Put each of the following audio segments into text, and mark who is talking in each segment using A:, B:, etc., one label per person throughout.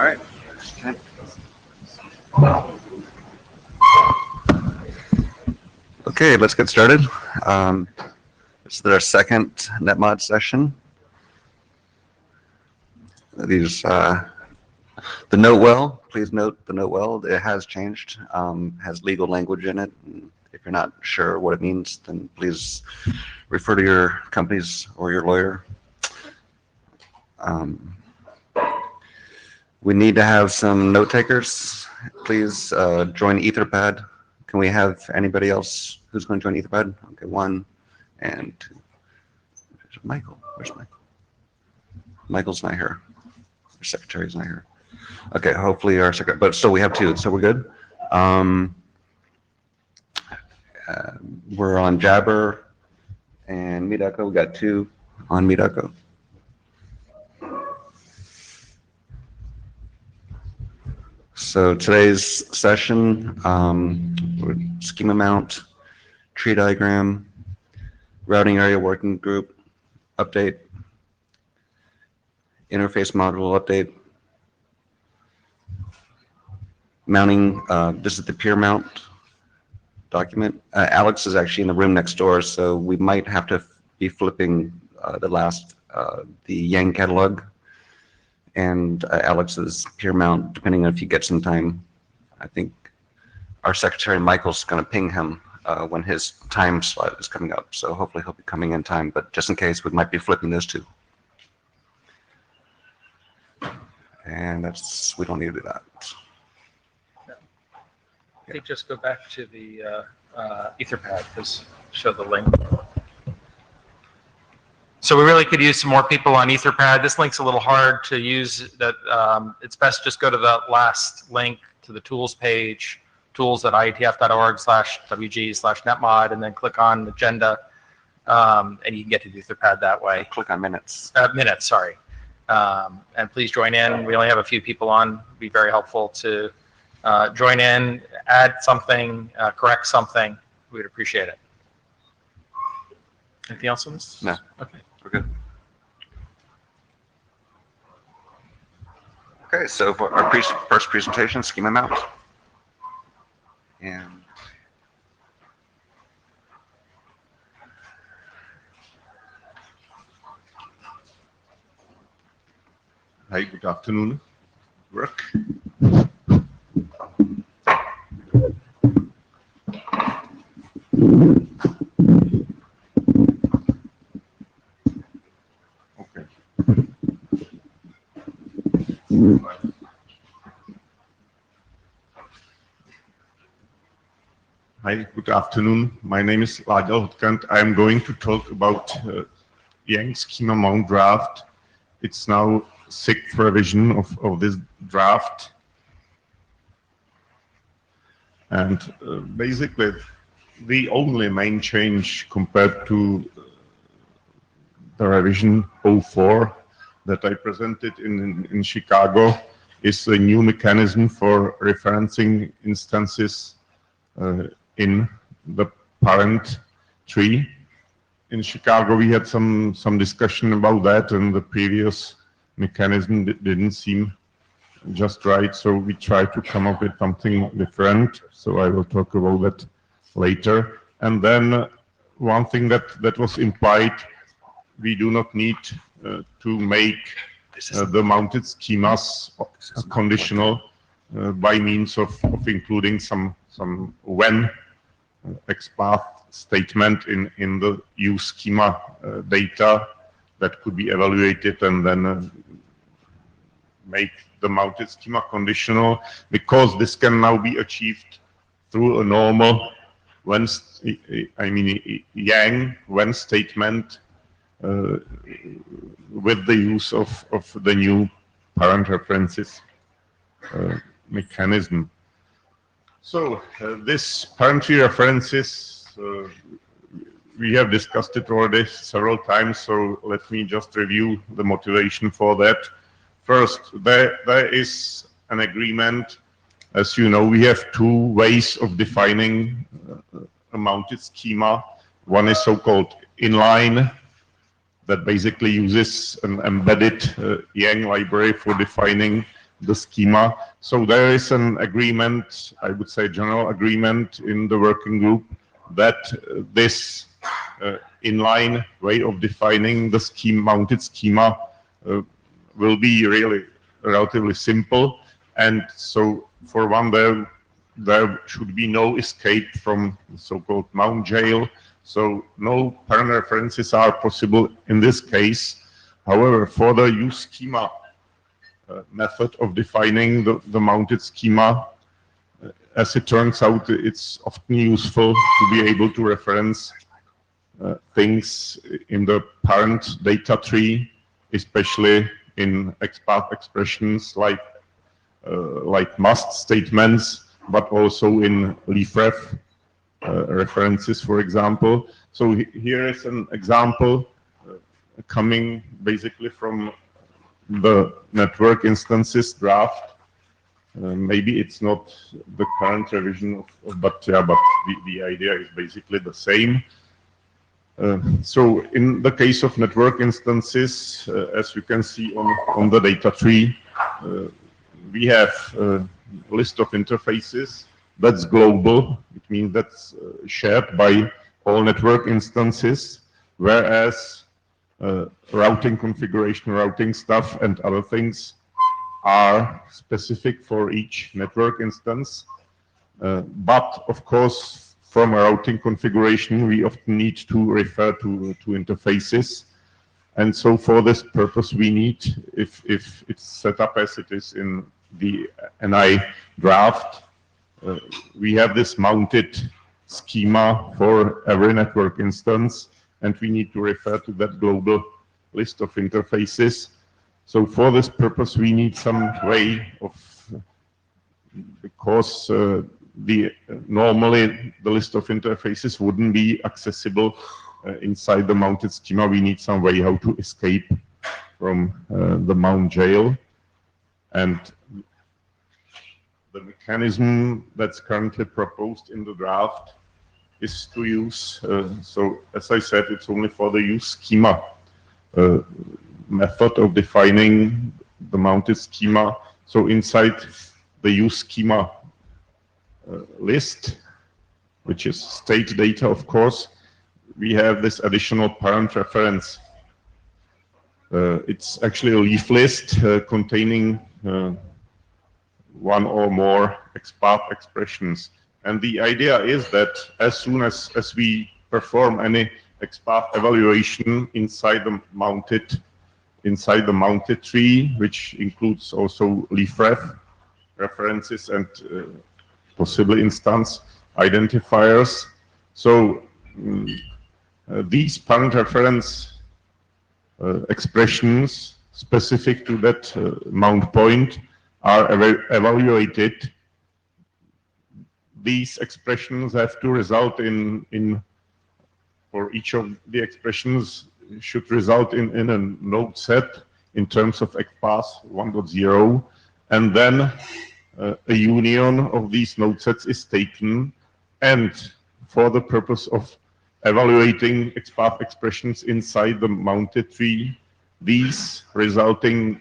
A: All right. Okay. Okay, let's get started. This is our second Netmod session. The note well, please note the note well, it has changed, has legal language in it. If you're not sure what it means, then please refer to your companies or your lawyer. We need to have some note takers. Please join Etherpad. Can we have anybody else who's going to join Etherpad? Okay, 1 and 2. Michael, where's Michael? Michael's not here. Our secretary's not here. Okay, hopefully our secretary, but still we have 2, so we're good. We're on Jabber and Midako. We got 2 on Midako. So today's session, schema mount, tree diagram, routing area working group update, interface module update, mounting. This is the peer mount document. Alex is actually in the room next door, so we might have to be flipping the Yang catalog and Alex's peer mount, depending on if he gets some time. I think our secretary Michael's going to ping him when his time slot is coming up, so hopefully he'll be coming in time, but just in case, we might be flipping those 2. And we don't need to do that.
B: I think just go back to the Etherpad, because show the link. So we really could use some more people on Etherpad. This link's a little hard to use. It's best just go to the last link to the tools page, tools.ietf.org/wg/netmod, and then click on agenda, and you can get to Etherpad that way.
A: Click on minutes.
B: Minutes, sorry. And please join in. We only have a few people on. It'd be very helpful to join in, add something, correct something. We'd appreciate it. Anything else on this?
A: No.
B: Okay.
A: We're good. Okay, so for our first presentation, schema mount. And
C: hi, good afternoon. Work. Okay. Hi, good afternoon. My name is Ladel Hotkant. I'm going to talk about Yang schema mount draft. It's now 6th revision of this draft. And basically, the only main change compared to the revision 04 that I presented in Chicago is a new mechanism for referencing instances in the parent tree. In Chicago, we had some discussion about that, and the previous mechanism didn't seem just right, so we tried to come up with something different. So I will talk about that later. And then one thing that was implied, we do not need to make the mounted schemas conditional by means of including some when XPath statement in the use schema data that could be evaluated and then make the mounted schema conditional, because this can now be achieved through a normal Yang when statement with the use of the new parent references mechanism. So this parent tree references, we have discussed it already several times, so let me just review the motivation for that. First, there is an agreement. As you know, we have 2 ways of defining a mounted schema. One is so-called inline, that basically uses an embedded Yang library for defining the schema. So there is an agreement, I would say general agreement in the working group that this inline way of defining the mounted schema will be really relatively simple. And so for one, there should be no escape from so-called mount jail. So no parent references are possible in this case. However, for the use schema method of defining the mounted schema, as it turns out, it's often useful to be able to reference things in the parent data tree, especially in XPath expressions like must statements, but also in leafref references, for example. So here is an example coming basically from the network instances draft. Maybe it's not the current revision, but the idea is basically the same. So in the case of network instances, as you can see on the data tree, we have a list of interfaces that's global. It means that's shared by all network instances, whereas routing configuration, routing stuff, and other things are specific for each network instance. But of course, from a routing configuration, we often need to refer to interfaces. And so for this purpose, we need, if it's set up as it is in the NI draft, we have this mounted schema for every network instance, and we need to refer to that global list of interfaces. So for this purpose, we need some way of, because normally the list of interfaces wouldn't be accessible inside the mounted schema. We need some way how to escape from the mount jail. And the mechanism that's currently proposed in the draft is to use, so as I said, it's only for the use schema method of defining the mounted schema. So inside the use schema list, which is state data, of course, we have this additional parent reference. It's actually a leaf list containing one or more XPath expressions. And the idea is that as soon as we perform any XPath evaluation inside the mounted tree, which includes also leafref references and possibly instance identifiers. So these parent reference expressions specific to that mount point are evaluated. These expressions have to result in for each of the expressions should result in a node set in terms of XPath 1.0, and then a union of these node sets is taken, and for the purpose of evaluating XPath expressions inside the mounted tree, these resulting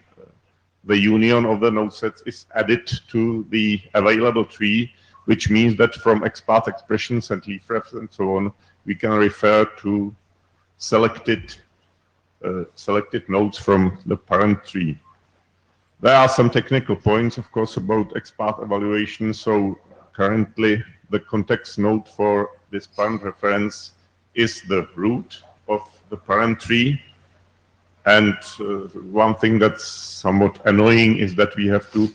C: the union of the node sets is added to the available tree, which means that from XPath expressions and leafrefs and so on, we can refer to selected nodes from the parent tree. There are some technical points, of course, about XPath evaluation. So currently, the context node for this parent reference is the root of the parent tree. And one thing that's somewhat annoying is that we have to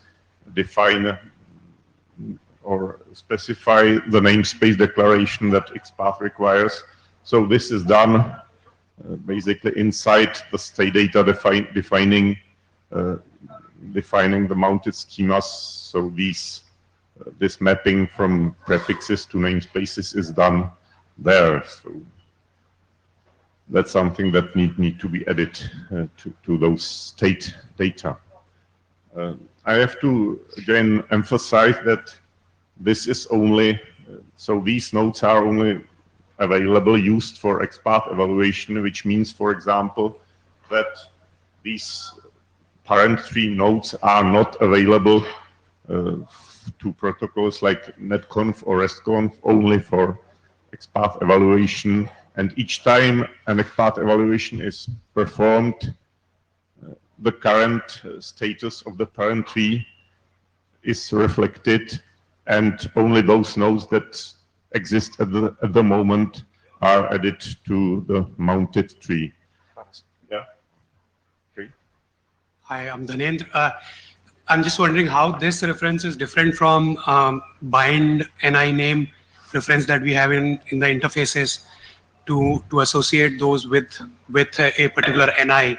C: define or specify the namespace declaration that XPath requires. So this is done basically inside the state data defining the mounted schemas. So this mapping from prefixes to namespaces is done there. So that's something that need to be added to those state data. I have to again emphasize that this is only, so these nodes are only available, used for XPath evaluation, which means, for example, that these parent tree nodes are not available to protocols like netconf or restconf, only for XPath evaluation. And each time an XPath evaluation is performed, the current status of the parent tree is reflected, and only those nodes that exist at the moment are added to the mounted tree. Yeah. Okay.
D: Hi, I'm Dhanendra. I'm just wondering how this reference is different from bind NI name reference that we have in the interfaces to associate those with a particular NI.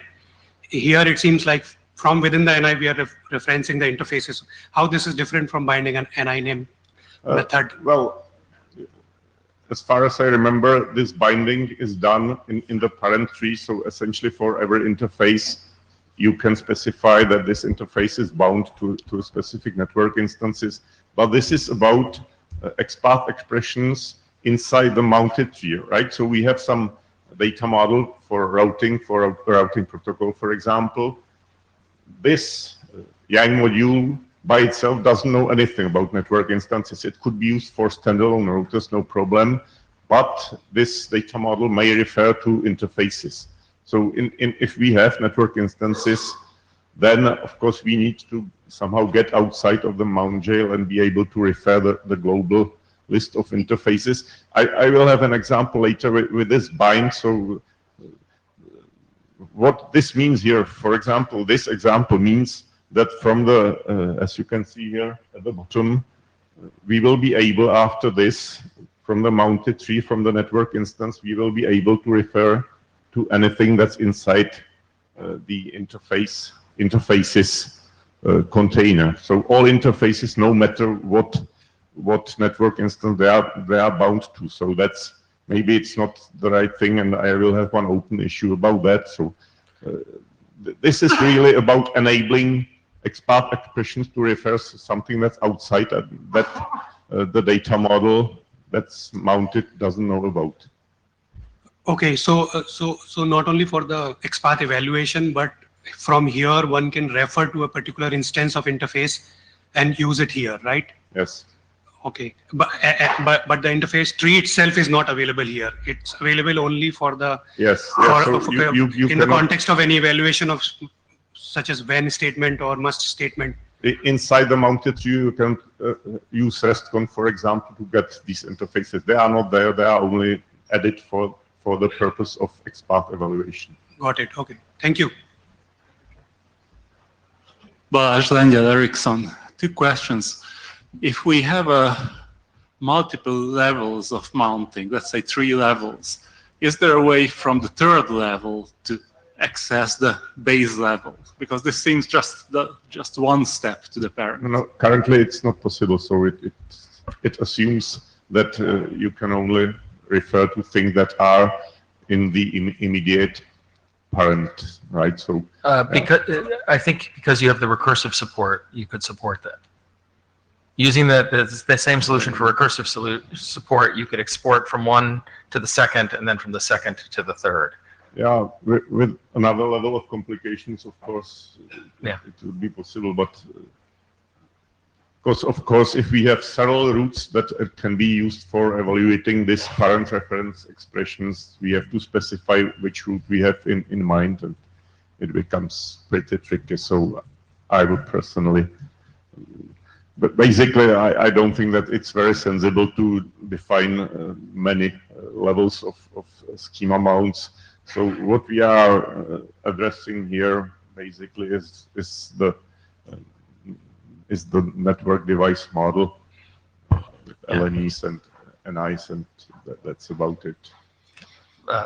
D: Here it seems like from within the NI we are referencing the interfaces. How this is different from binding an NI name method?
C: Well, as far as I remember, this binding is done in the parent tree. So essentially for every interface, you can specify that this interface is bound to specific network instances. But this is about XPath expressions inside the mounted tree, right? So we have some data model for a routing protocol, for example. This Yang module by itself doesn't know anything about network instances. It could be used for standalone routers, no problem. But this data model may refer to interfaces. So if we have network instances, then of course we need to somehow get outside of the mount jail and be able to refer the global list of interfaces. I will have an example later with this bind. So what this means here, for example, this example means that from the, as you can see here at the bottom, we will be able after this, from the mounted tree, from the network instance, we will be able to refer to anything that's inside the interfaces container. So all interfaces, no matter what network instance they are bound to. So that's, maybe it's not the right thing, and I will have one open issue about that. So this is really about enabling XPath expressions to refer to something that's outside that the data model that's mounted doesn't know about.
D: Okay, so not only for the XPath evaluation, but from here one can refer to a particular instance of interface and use it here, right?
C: Yes.
D: Okay, but the interface tree itself is not available here. It's available only for the
C: Yes.
D: in the context of any evaluation of such as when statement or must statement.
C: Inside the mounted tree, you can use restconf, for example, to get these interfaces. They are not there. They are only added for the purpose of XPath evaluation.
D: Got it. Okay. Thank you.
E: Balázs Lengyel Ericsson, 2 questions. If we have multiple levels of mounting, let's say 3 levels, is there a way from the 3rd level to access the base level? Because this seems just one step to the parent.
C: No, currently it's not possible. So it assumes that you can only refer to things that are in the immediate parent, right? So
B: because I think because you have the recursive support, you could support that. Using the same solution for recursive support, you could export from one to the second, and then from the second to the third.
C: Yeah, with another level of complications, of course,
B: Yeah.
C: it would be possible. But of course, if we have several routes that can be used for evaluating these parent reference expressions, we have to specify which route we have in mind, and it becomes pretty tricky. So I would personally, but basically, I don't think that it's very sensible to define many levels of schema mounts. So what we are addressing here basically is the network device model, LNEs and NIs, and that's about it.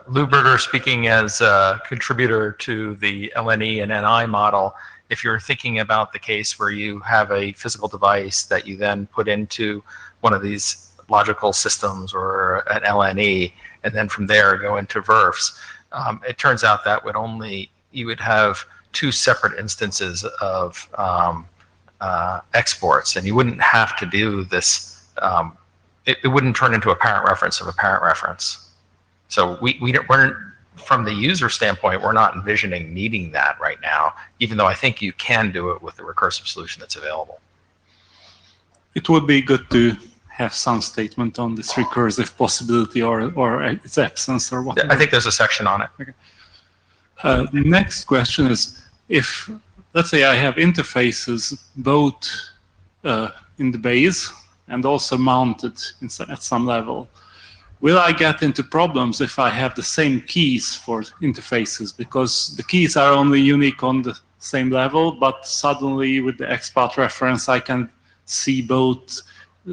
B: Lou Berger speaking as a contributor to the LNE and NI model. If you're thinking about the case where you have a physical device that you then put into one of these logical systems or an LNE, and then from there go into VRFs, it turns out that you would have 2 separate instances of exports, and you wouldn't have to do this. It wouldn't turn into a parent reference of a parent reference. So we're from the user standpoint, we're not envisioning needing that right now, even though I think you can do it with the recursive solution that's available.
E: It would be good to have some statement on this recursive possibility or its absence or whatever.
B: I think there's a section on it.
E: Next question is, if, let's say I have interfaces both in the base and also mounted at some level, will I get into problems if I have the same keys for interfaces? Because the keys are only unique on the same level, but suddenly with the XPath reference, I can see both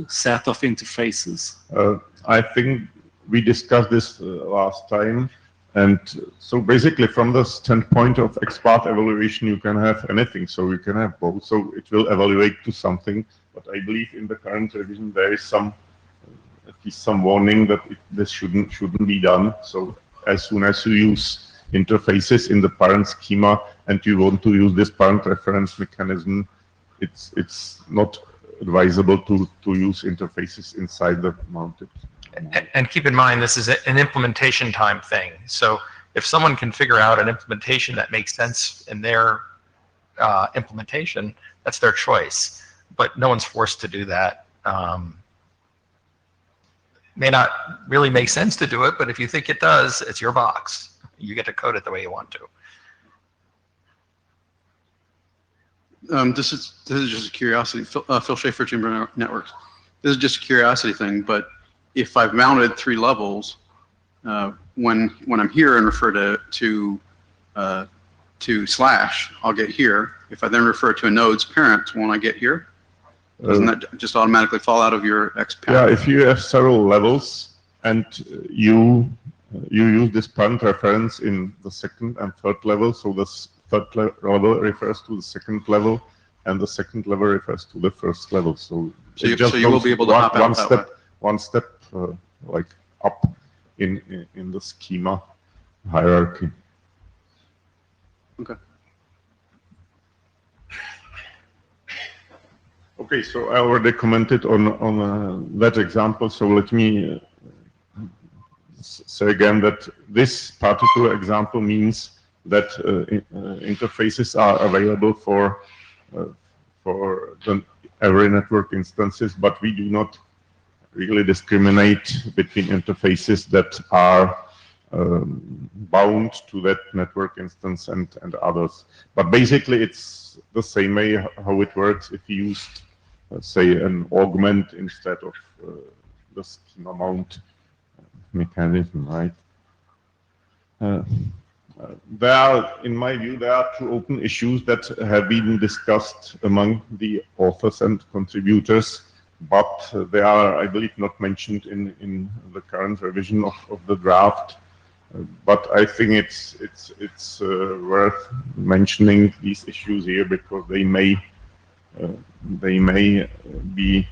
E: set of interfaces.
C: I think we discussed this last time. And so basically from the standpoint of XPath evaluation, you can have anything. So you can have both. So it will evaluate to something. But I believe in the current revision, there is some, at least some warning that this shouldn't be done. So as soon as you use interfaces in the parent schema and you want to use this parent reference mechanism, it's not advisable to use interfaces inside the mounted.
B: And keep in mind, this is an implementation time thing. So if someone can figure out an implementation that makes sense in their implementation, that's their choice. But no one's forced to do that. May not really make sense to do it, but if you think it does, it's your box. You get to code it the way you want to.
F: This is just a curiosity. Phil Schaefer, Chamber Networks. This is just a curiosity thing, but if I've mounted 3 levels, when I'm here and refer to slash, I'll get here. If I then refer to a node's parent, won't I get here? Doesn't that just automatically fall out of your XPath?
C: Yeah, if you have several levels and you use this parent reference in the second and third level, so the third level refers to the second level, and the second level refers to the first level. So
F: you will be able to hop out that way.
C: One step like up in the schema hierarchy.
F: Okay.
C: Okay, so I already commented on that example. So let me say again that this particular example means that interfaces are available for every network instances, but we do not really discriminate between interfaces that are bound to that network instance and others. But basically, it's the same way how it works if you used, let's say, an augment instead of the schema mount mechanism, right? There are, in my view, there are 2 open issues that have been discussed among the authors and contributors, but they are, I believe, not mentioned in the current revision of the draft. But I think it's worth mentioning these issues here because they may be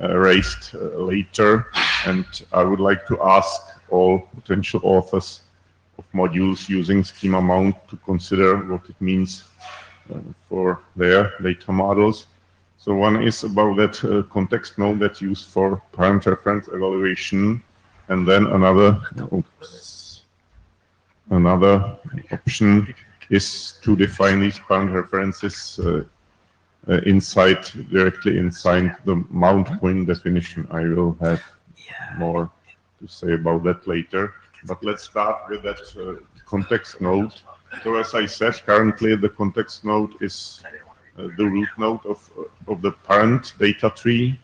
C: raised later, and I would like to ask all potential authors of modules using schema mount to consider what it means for their data models. So one is about that context node that's used for parent reference evaluation, and then another option is to define these parent references directly inside the mount point definition. I will have more to say about that later. But let's start with that context node. So as I said, currently the context node is the root node of the parent data tree.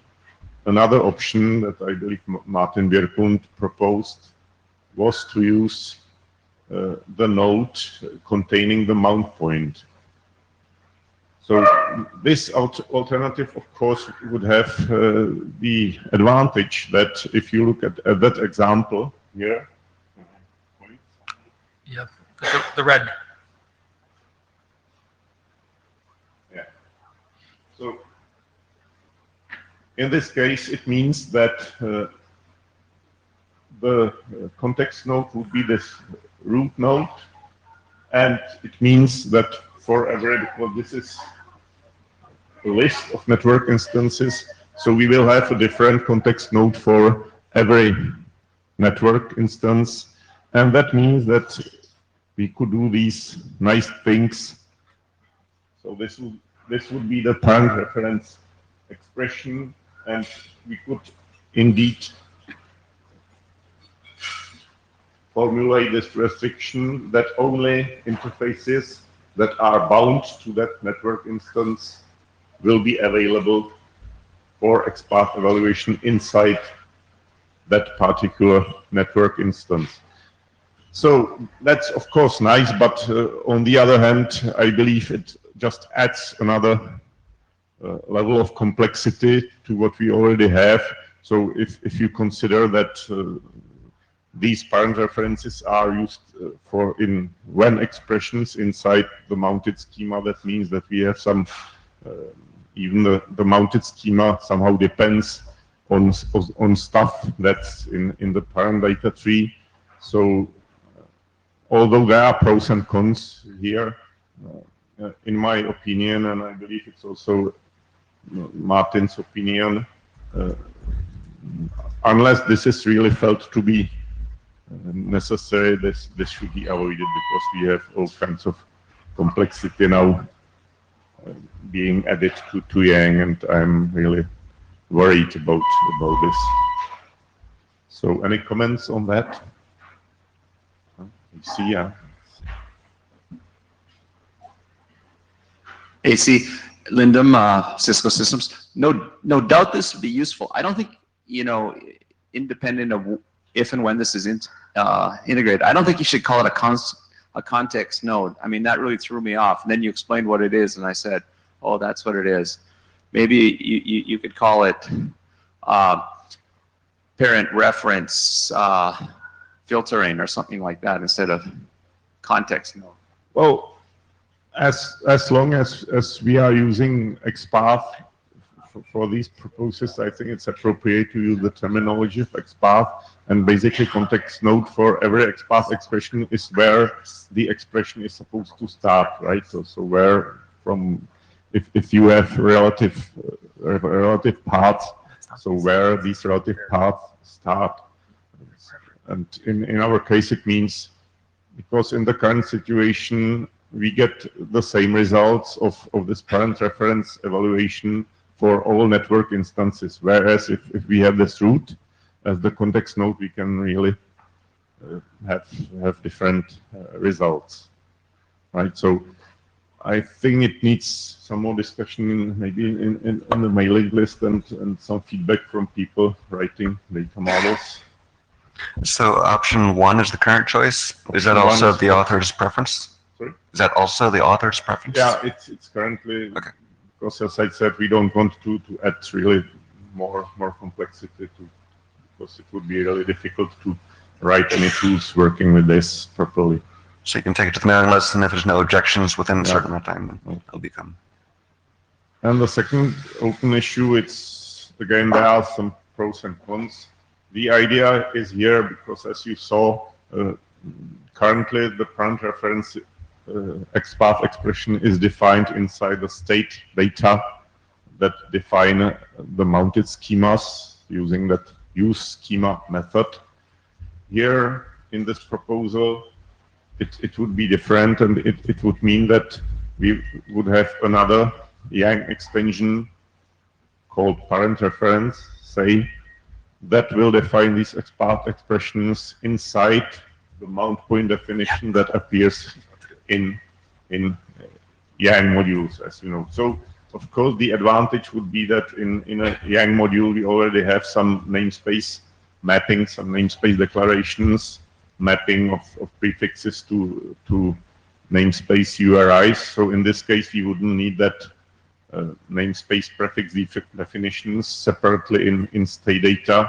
C: Another option that I believe Martin Bjerklund proposed was to use the node containing the mount point. So this alternative, of course, would have the advantage that if you look at that example here,
B: Yeah, the red.
C: Yeah. So in this case, it means that the context node would be this root node, and it means that for every, well, this is a list of network instances, so we will have a different context node for every network instance, and that means that we could do these nice things. So this would be the parent reference expression, and we could indeed formulate this restriction that only interfaces that are bound to that network instance will be available for XPath evaluation inside that particular network instance. So that's of course nice, but on the other hand, I believe it just adds another level of complexity to what we already have. So if you consider that these parent references are used for when expressions inside the mounted schema, that means that we have some even the mounted schema somehow depends on stuff that's in the parent data tree. So although there are pros and cons here, in my opinion, and I believe it's also Martin's opinion, unless this is really felt to be necessary, this should be avoided, because we have all kinds of complexity now being added to Yang, and I'm really worried about this. So any comments on that? You see, yeah.
G: AC, Lindum, Cisco Systems. No doubt this would be useful. I don't think, independent of if and when this is integrated, I don't think you should call it a context node. I mean, that really threw me off. And then you explained what it is, and I said, oh, that's what it is. Maybe you could call it parent reference filtering or something like that instead of context node.
C: Well, as long as we are using XPath for these purposes, I think it's appropriate to use the terminology of XPath, and basically context node for every XPath expression is where the expression is supposed to start, right? So where from, if you have relative paths, so where these relative paths start. And in our case, it means, because in the current situation, we get the same results of this parent reference evaluation for all network instances. Whereas if we have this root as the context node, we can really have different results, right? So I think it needs some more discussion, maybe in the mailing list, and some feedback from people writing data models.
A: So option 1 is the current choice. Is that
C: Option
A: also
C: 1 is
A: the author's preference?
C: Sorry?
A: Is that also the author's preference?
C: Yeah, it's currently,
A: Okay.
C: because as I said, we don't want to add really more complexity because it would be really difficult to write any tools working with this properly.
A: So you can take it to the mailing list, and if there's no objections within a
C: Yeah.
A: certain amount of time, then it'll become.
C: And the second open issue, it's, again, there are some pros and cons. The idea is here because, as you saw, currently the parent reference XPath expression is defined inside the state data that define the mounted schemas using that use schema method. Here in this proposal, it would be different, and it would mean that we would have another Yang extension called parent reference, say, that will define these XPath expressions inside the mount point definition that appears in Yang modules, as you know. So, of course, the advantage would be that in a Yang module, we already have some namespace mapping, some namespace declarations, mapping of prefixes to namespace URIs. So in this case, we wouldn't need that namespace prefix definitions separately in state data.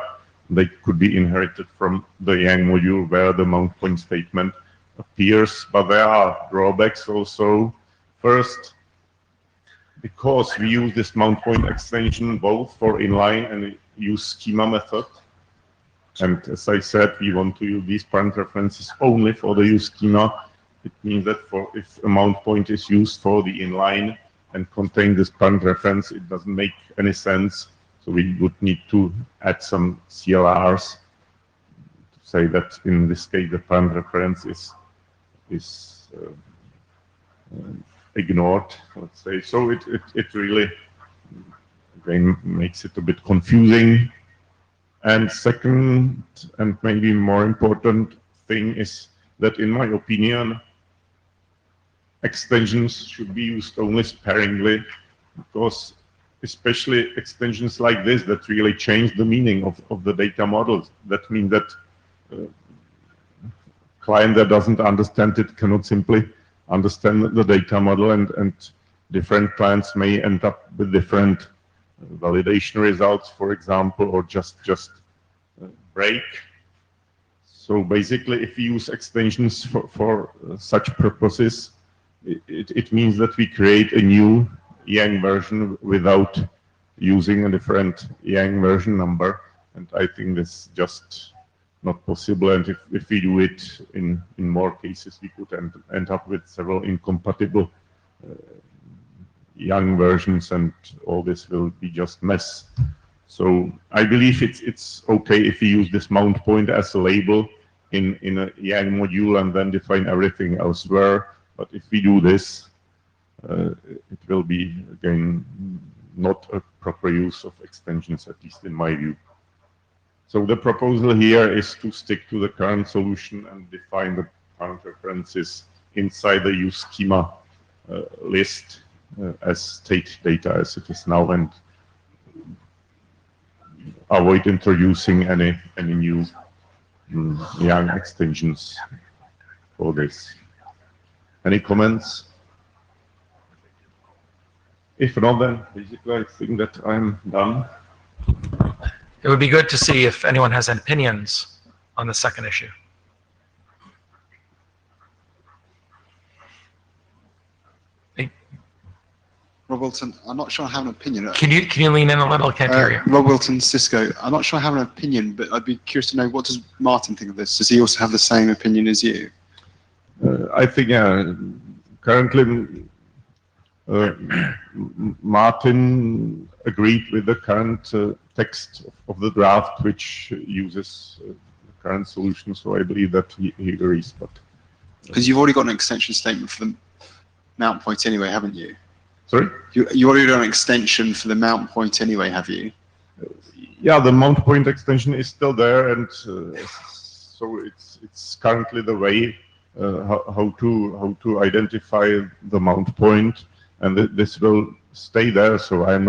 C: They could be inherited from the Yang module where the mount point statement appears. But there are drawbacks also. First, because we use this mount point extension both for inline and use schema method. And as I said, we want to use these parent references only for the use schema. It means that if a mount point is used for the inline and contain this parent reference, it doesn't make any sense. So we would need to add some CLRs to say that in this case the parent reference is ignored, let's say. So it really, again, makes it a bit confusing. And second, and maybe more important thing is that, in my opinion, extensions should be used only sparingly, because especially extensions like this that really change the meaning of the data models. That means that client that doesn't understand it cannot simply understand the data model, and different clients may end up with different validation results, for example, or just break. So basically, if we use extensions for such purposes, it means that we create a new Yang version without using a different Yang version number, and I think this is just not possible. And if we do it in more cases, we could end up with several incompatible Yang versions, and all this will be just mess. So I believe it's okay if we use this mount point as a label in a Yang module and then define everything elsewhere. But if we do this, it will be, again, not a proper use of extensions, at least in my view. So the proposal here is to stick to the current solution and define the parent references inside the use schema list as state data as it is now, and avoid introducing any new Yang extensions for this. Any comments? If not, then basically I think that I'm done.
B: It would be good to see if anyone has opinions on the second issue.
H: Rob Wilton, I'm not sure I have an opinion.
B: Can you lean in a little? I can't hear you.
H: Rob Wilton, Cisco. I'm not sure I have an opinion, but I'd be curious to know, what does Martin think of this? Does he also have the same opinion as you?
C: I think currently Martin agreed with the current text of the draft, which uses the current solution. So I believe that he agrees. But
H: because you've already got an extension statement for the mount point anyway, haven't you?
C: sorry?
H: You already got an extension for the mount point anyway, have you?
C: Yeah, the mount point extension is still there, and so it's currently the way how to identify the mount point, and this will stay there. So I am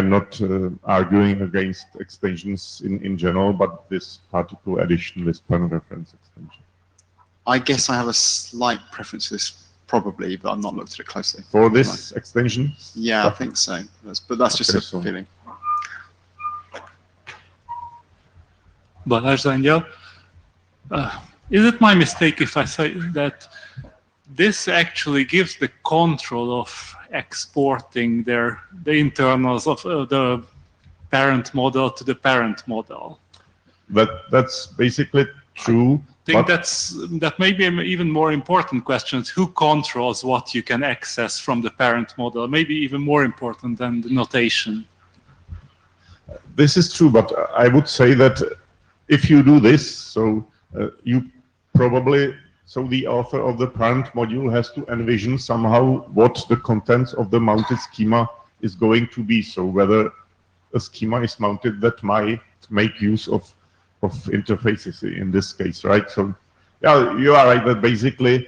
C: not arguing against extensions in general, but this particular addition, this point reference extension.
H: I guess I have a slight preference for this, probably, but I've not looked at it closely.
C: For this extension?
H: Yeah, I think so. But that's just a feeling.
E: Balázs Lengyel. Is it my mistake if I say that this actually gives the control of exporting the internals of the parent model to the parent model?
C: That's basically true.
E: I think that may be an even more important question. Who controls what you can access from the parent model? Maybe even more important than the notation.
C: This is true, but I would say that if you do this, so you probably, so the author of the parent module has to envision somehow what the contents of the mounted schema is going to be. So whether a schema is mounted that might make use of interfaces in this case, right? So yeah, you are right that basically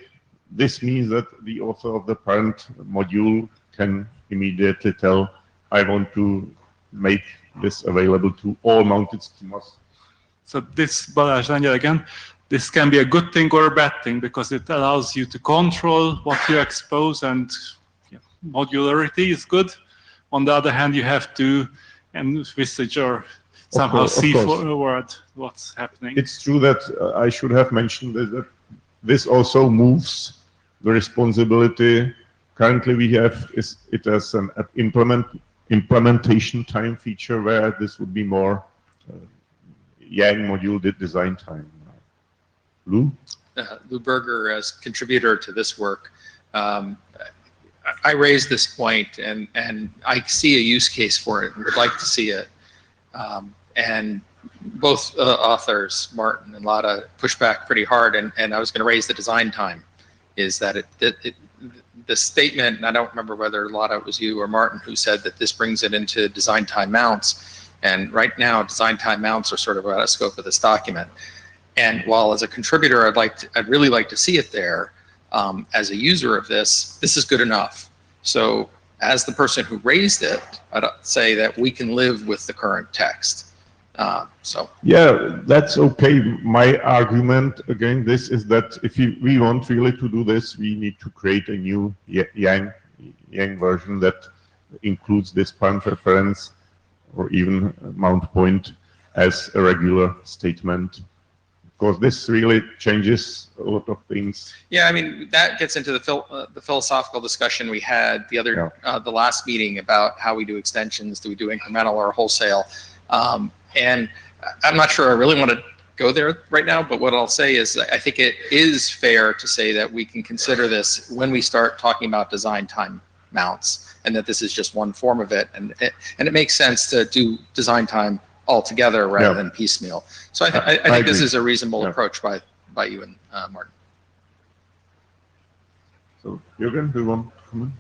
C: this means that the author of the parent module can immediately tell, I want to make this available to all mounted schemas.
E: So this, Balázs Lengyel again, this can be a good thing or a bad thing because it allows you to control what you expose, and modularity is good. On the other hand, you have to envisage or somehow see forward what's happening.
C: It's true that I should have mentioned that this also moves the responsibility. Currently we have it as an implementation time feature, where this would be more Yang module design time. Lou?
B: Lou Berger, as contributor to this work, I raised this point, and I see a use case for it and would like to see it. And both authors, Martin and Lada, pushed back pretty hard, and I was going to raise the design time. is that the statement, and I don't remember whether Lotta it was you or Martin who said that this brings it into design time mounts. And right now, design time mounts are sort of out of scope of this document. And while as a contributor, I'd really like to see it there, as a user of this is good enough. So as the person who raised it, I'd say that we can live with the current text.
C: Yeah, that's okay. My argument against this is that if we want really to do this, we need to create a new Yang version that includes this parent reference or even mount point as a regular statement, because this really changes a lot of things.
B: Yeah, I mean, that gets into the philosophical discussion we had the last meeting about how we do extensions. Do we do incremental or wholesale? And I'm not sure I really want to go there right now, but what I'll say is I think it is fair to say that we can consider this when we start talking about design time mounts, and that this is just one form of it. And it makes sense to do design time altogether rather than piecemeal. So I think this is a reasonable approach by you and Martin.
C: So, Jürgen, do you want to comment?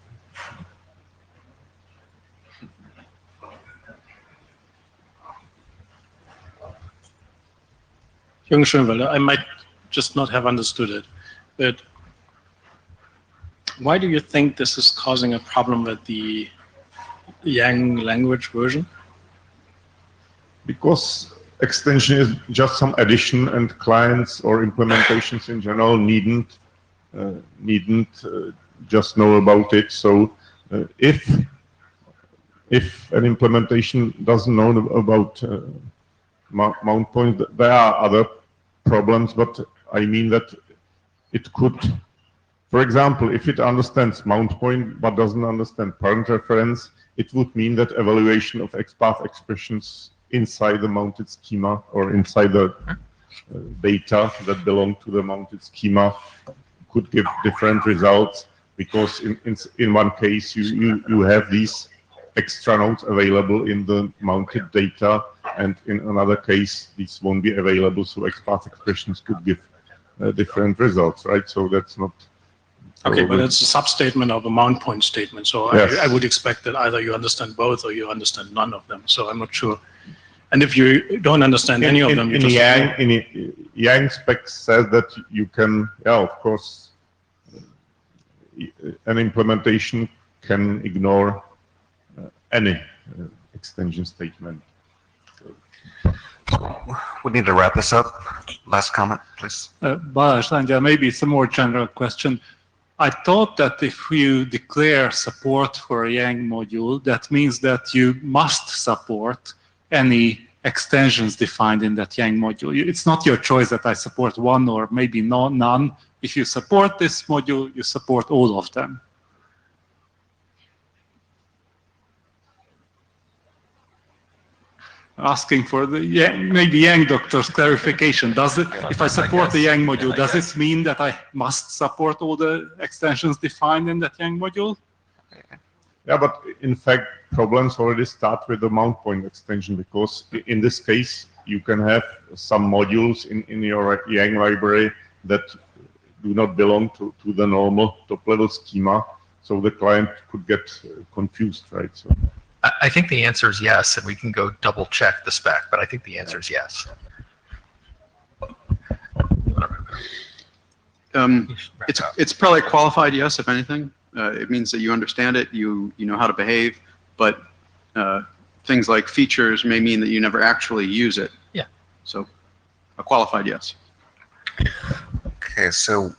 I: Jürgen Schönwelder, I might just not have understood it, but why do you think this is causing a problem with the Yang language version?
C: Because extension is just some addition, and clients or implementations in general needn't just know about it. So if an implementation doesn't know about mount point, there are other problems, but I mean that it could, for example, if it understands mount point but doesn't understand parent reference, it would mean that evaluation of XPath expressions inside the mounted schema or inside the data that belong to the mounted schema could give different results, because in one case you have these extra nodes available in the mounted data, and in another case these won't be available, so XPath expressions could give different results, right? So that's not...
I: Okay, but it's a substatement of a mount point statement, so
C: Yes.
I: I would expect that either you understand both or you understand none of them, so I'm not sure. And if you don't understand any of them, you just...
C: Yang spec says that you can, of course, an implementation can ignore any extension statement.
A: We need to wrap this up. Last comment, please.
E: Balázs, maybe it's a more general question. I thought that if you declare support for a Yang module, that means that you must support any extensions defined in that Yang module. It's not your choice that I support one or maybe none. If you support this module, you support all of them. Asking for the maybe Yang doctor's clarification. Does it, if I support the Yang module, does it mean that I must support all the extensions defined in that Yang module?
C: Yeah, but in fact, problems already start with the mount point extension, because in this case, you can have some modules in your Yang library that do not belong to the normal top-level schema, so the client could get confused, right? So
B: I think the answer is yes, and we can go double check the spec, but I think the answer is yes.
F: It's probably a qualified yes, if anything. It means that you understand it, you know how to behave, but things like features may mean that you never actually use it.
B: Yeah.
F: So a qualified yes.
A: Okay, so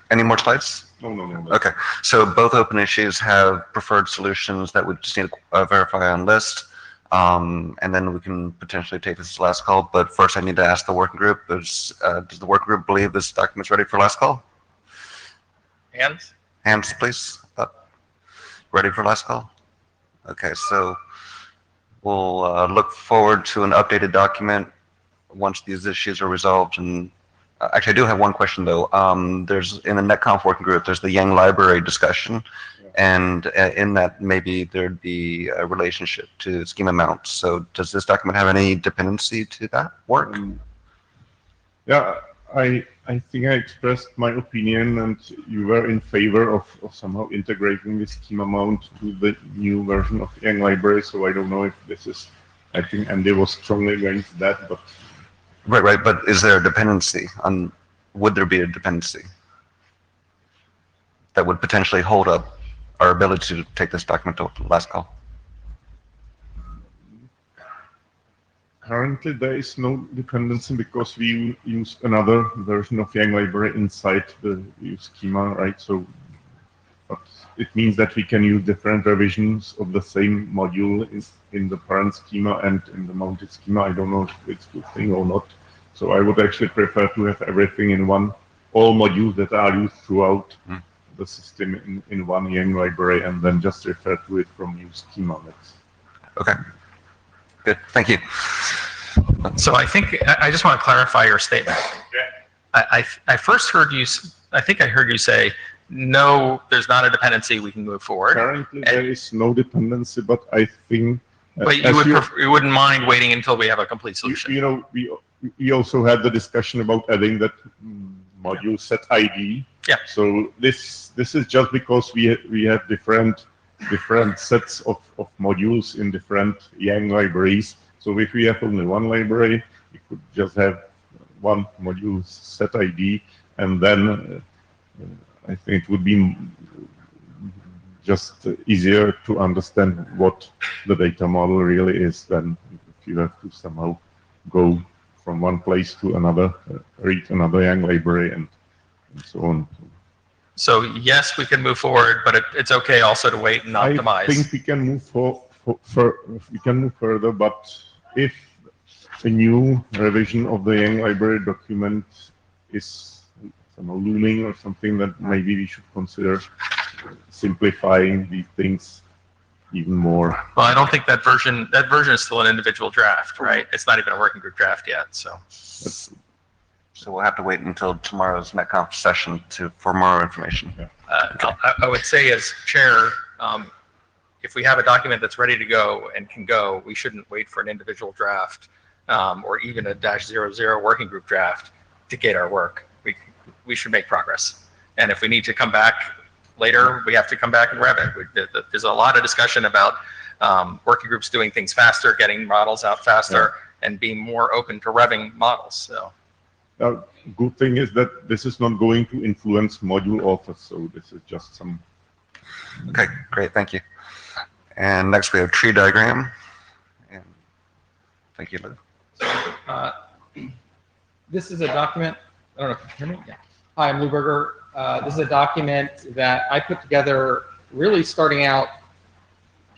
A: any more slides?
C: no.
A: Okay, so both open issues have preferred solutions that we just need to verify on list. And then we can potentially take this as last call. But first I need to ask the working group, does the working group believe this document's ready for last call?
B: Hands?
A: Hands, please. Up. Ready for last call? Okay, so we'll look forward to an updated document once these issues are resolved. And actually, I do have one question though. There's in the NetConf working group, there's the Yang library discussion, and in that maybe there'd be a relationship to schema mounts. So does this document have any dependency to that work?
C: Yeah, I I think I expressed my opinion, and you were in favor of somehow integrating this schema mount to the new version of Yang library. So I don't know if this is. I think Andy was strongly against that, but
A: Right. But is there a dependency on? Would there be a dependency that would potentially hold up our ability to take this document to last call?
C: currently there is no dependency because we use another version of Yang library inside the view schema, right? So, but it means that we can use different revisions of the same module in the parent schema and in the mounted schema. I don't know if it's a good thing or not. So I would actually prefer to have everything in one, all modules that are used throughout the system in one Yang library, and then just refer to it from new schema.
A: Okay. Good. Thank you.
B: So I think I just want to clarify your statement. I first heard you. I think I heard you say, "No, there's not a dependency. We can move forward."
C: Currently, there is no dependency, but I think.
B: But you wouldn't mind waiting until we have a complete solution.
C: You know, we also had the discussion about adding that module set ID.
B: Yeah.
C: So this is just because we have different sets of modules in different Yang libraries. So if we have only one library, we could just have one module set ID, and then I think it would be just easier to understand what the data model really is than if you have to somehow go from one place to another, read another Yang library, and so on.
B: So yes, we can move forward, but it's okay also to wait and optimize.
C: I think we can move further, but if a new revision of the Yang library document is somehow looming or something, that maybe we should consider simplifying these things even more.
B: Well, I don't think that version is still an individual draft, right? It's not even a working group draft yet, so.
A: So we'll have to wait until tomorrow's NetConf session for more information.
C: Yeah.
B: I would say as chair, if we have a document that's ready to go and can go, we shouldn't wait for an individual draft or even a -00 working group draft to gate our work. We should make progress. And if we need to come back later, we have to come back and rev it. There's a lot of discussion about working groups doing things faster, getting models out faster, and being more open to revving models. So.
C: Good thing is that this is not going to influence module authors, so this is just some.
A: Okay, great, thank you. And next we have tree diagram. And thank you, Lou.
J: This is a document. I don't know if you can hear me. Yeah. Hi, I'm Lou Berger. This is a document that I put together, really starting out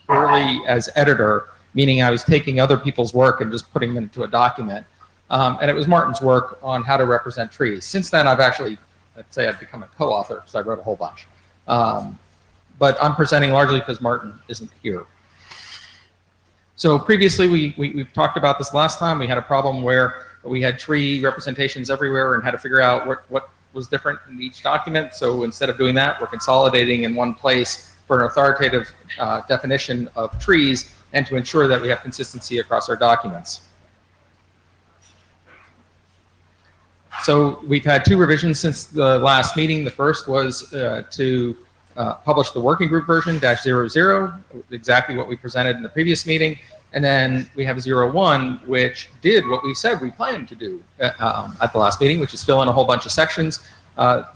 J: purely as editor, meaning I was taking other people's work and just putting them into a document. And it was Martin's work on how to represent trees. Since then, I'd say I've become a co-author because I wrote a whole bunch. But I'm presenting largely because Martin isn't here. So previously, we've talked about this last time. We had a problem where we had tree representations everywhere and had to figure out what was different in each document. So instead of doing that, we're consolidating in one place for an authoritative definition of trees and to ensure that we have consistency across our documents. So we've had 2 revisions since the last meeting. The first was to publish the working group version -00, exactly what we presented in the previous meeting. And then we have 01, which did what we said we planned to do at the last meeting, which is fill in a whole bunch of sections.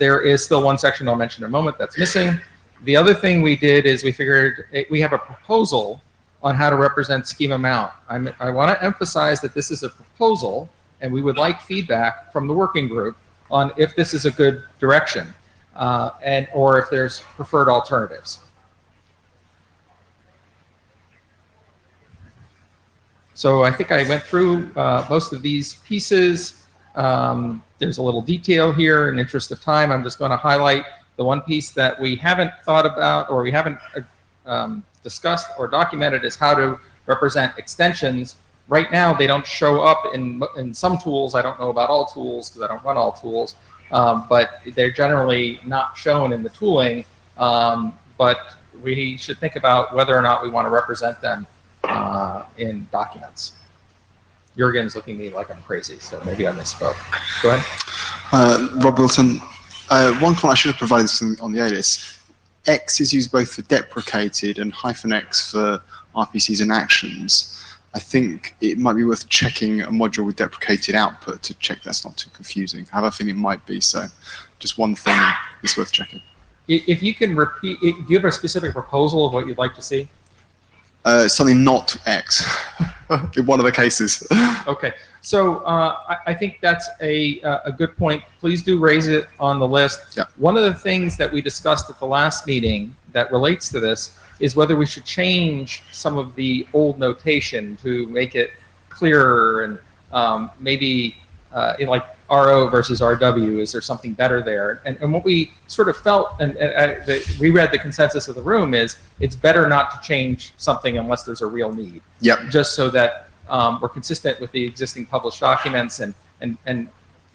J: There is still one section I'll mention in a moment that's missing. The other thing we did is we figured we have a proposal on how to represent schema mount. I want to emphasize that this is a proposal, and we would like feedback from the working group on if this is a good direction or if there's preferred alternatives. So I think I went through most of these pieces. There's a little detail here. In the interest of time, I'm just going to highlight the one piece that we haven't thought about or we haven't discussed or documented is how to represent extensions. Right now, they don't show up in some tools. I don't know about all tools because I don't run all tools, but they're generally not shown in the tooling. But we should think about whether or not we want to represent them in documents. Jurgen's looking at me like I'm crazy, so maybe I misspoke. Go ahead.
H: Rob Wilson. One comment I should have provided some on the alias. X is used both for deprecated and -X for RPCs and actions. I think it might be worth checking a module with deprecated output to check that's not too confusing. I have a feeling it might be, so just one thing is worth checking.
J: If you can repeat, do you have a specific proposal of what you'd like to see?
H: Something not X in one of the cases.
J: Okay, so I think that's a good point. Please do raise it on the list.
H: Yeah.
J: One of the things that we discussed at the last meeting that relates to this is whether we should change some of the old notation to make it clearer and maybe like RO versus RW, is there something better there? And what we sort of felt, and we read the consensus of the room, is it's better not to change something unless there's a real need.
H: Yep.
J: Just so that we're consistent with the existing published documents and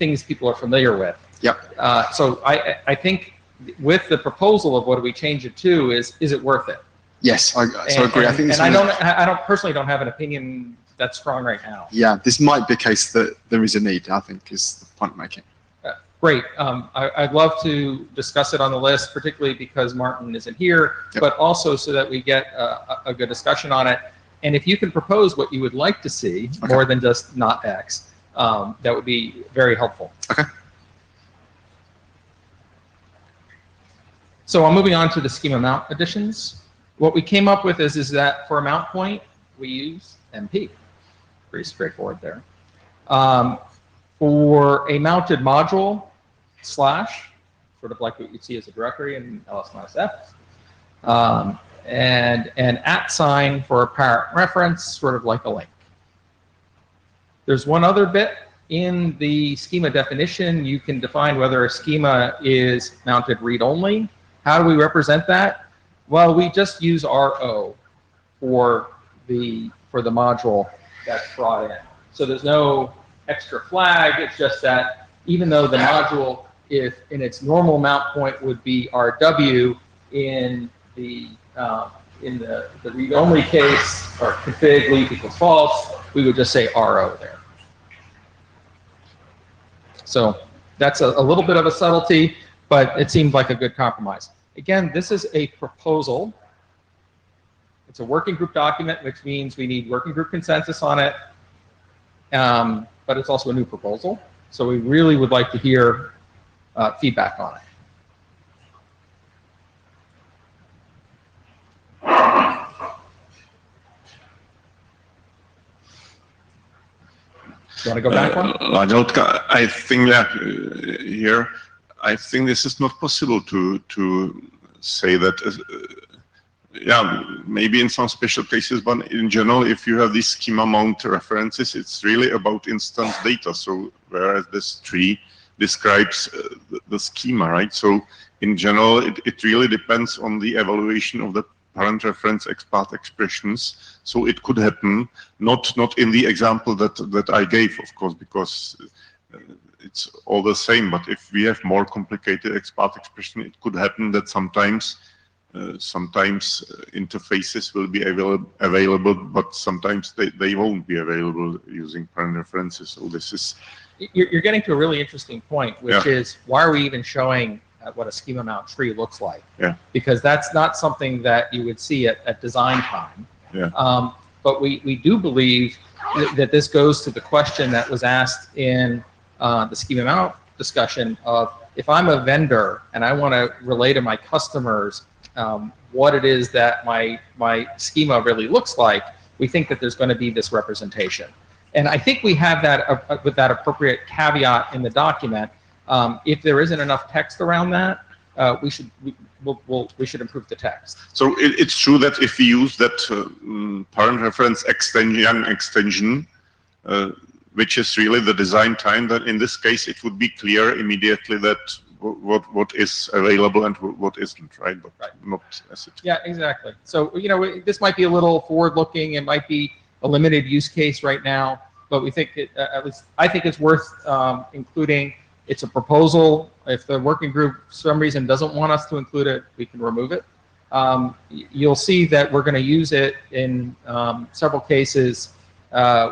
J: things people are familiar with.
H: Yep.
J: So I think with the proposal of what do we change it to is it worth it?
H: Yes, I agree. I think this
J: and
H: one-
J: I don't personally don't have an opinion that's strong right now.
H: Yeah, this might be a case that there is a need, I think, is the point I'm making.
J: Great. I'd love to discuss it on the list, particularly because Martin isn't here,
H: Yep.
J: but also so that we get a good discussion on it. And if you can propose what you would like to see,
H: Okay.
J: more than just not X, that would be very helpful.
H: Okay.
J: So I'm moving on to the schema mount additions. What we came up with is that for a mount point, we use MP. Pretty straightforward there. For a mounted module, / sort of like what you see as a directory in ls-f, and an @ sign for a parent reference, sort of like a link. There's one other bit in the schema definition. You can define whether a schema is mounted read-only. How do we represent that? Well, we just use RO for the module that's brought in. So there's no extra flag. It's just that even though the module, if in its normal mount point would be RW, in the read-only case, or config leaf equals false, we would just say RO there. So that's a little bit of a subtlety, but it seemed like a good compromise. Again, this is a proposal. It's a working group document, which means we need working group consensus on it. But it's also a new proposal. So we really would like to hear feedback on it. You want to go back one?
C: I think that here, I think this is not possible to say that. Yeah, maybe in some special cases, but in general, if you have these schema mount references, it's really about instance data. So whereas this tree describes the schema, right? So in general, it really depends on the evaluation of the parent reference XPath expressions. So it could happen, not in the example that I gave, of course, because it's all the same. But if we have more complicated XPath expression, it could happen that sometimes interfaces will be available, but sometimes they won't be available using parent references. So this is...
J: You're getting to a really interesting point, which is why are we even showing what a schema mount tree looks like?
C: Yeah.
J: Because that's not something that you would see at design time.
C: Yeah.
J: But we do believe that this goes to the question that was asked in the schema mount discussion of, if I'm a vendor and I want to relay to my customers what it is that my schema really looks like, we think that there's going to be this representation. And I think we have that with that appropriate caveat in the document. If there isn't enough text around that, we should improve the text.
C: So it's true that if we use that parent reference extension, which is really the design time, then in this case it would be clear immediately that what is available and what isn't, right? But not as it.
J: Yeah, exactly. So, this might be a little forward-looking. It might be a limited use case right now, but we think at least I think it's worth including. It's a proposal. If the working group for some reason doesn't want us to include it, we can remove it. You'll see that we're going to use it in several cases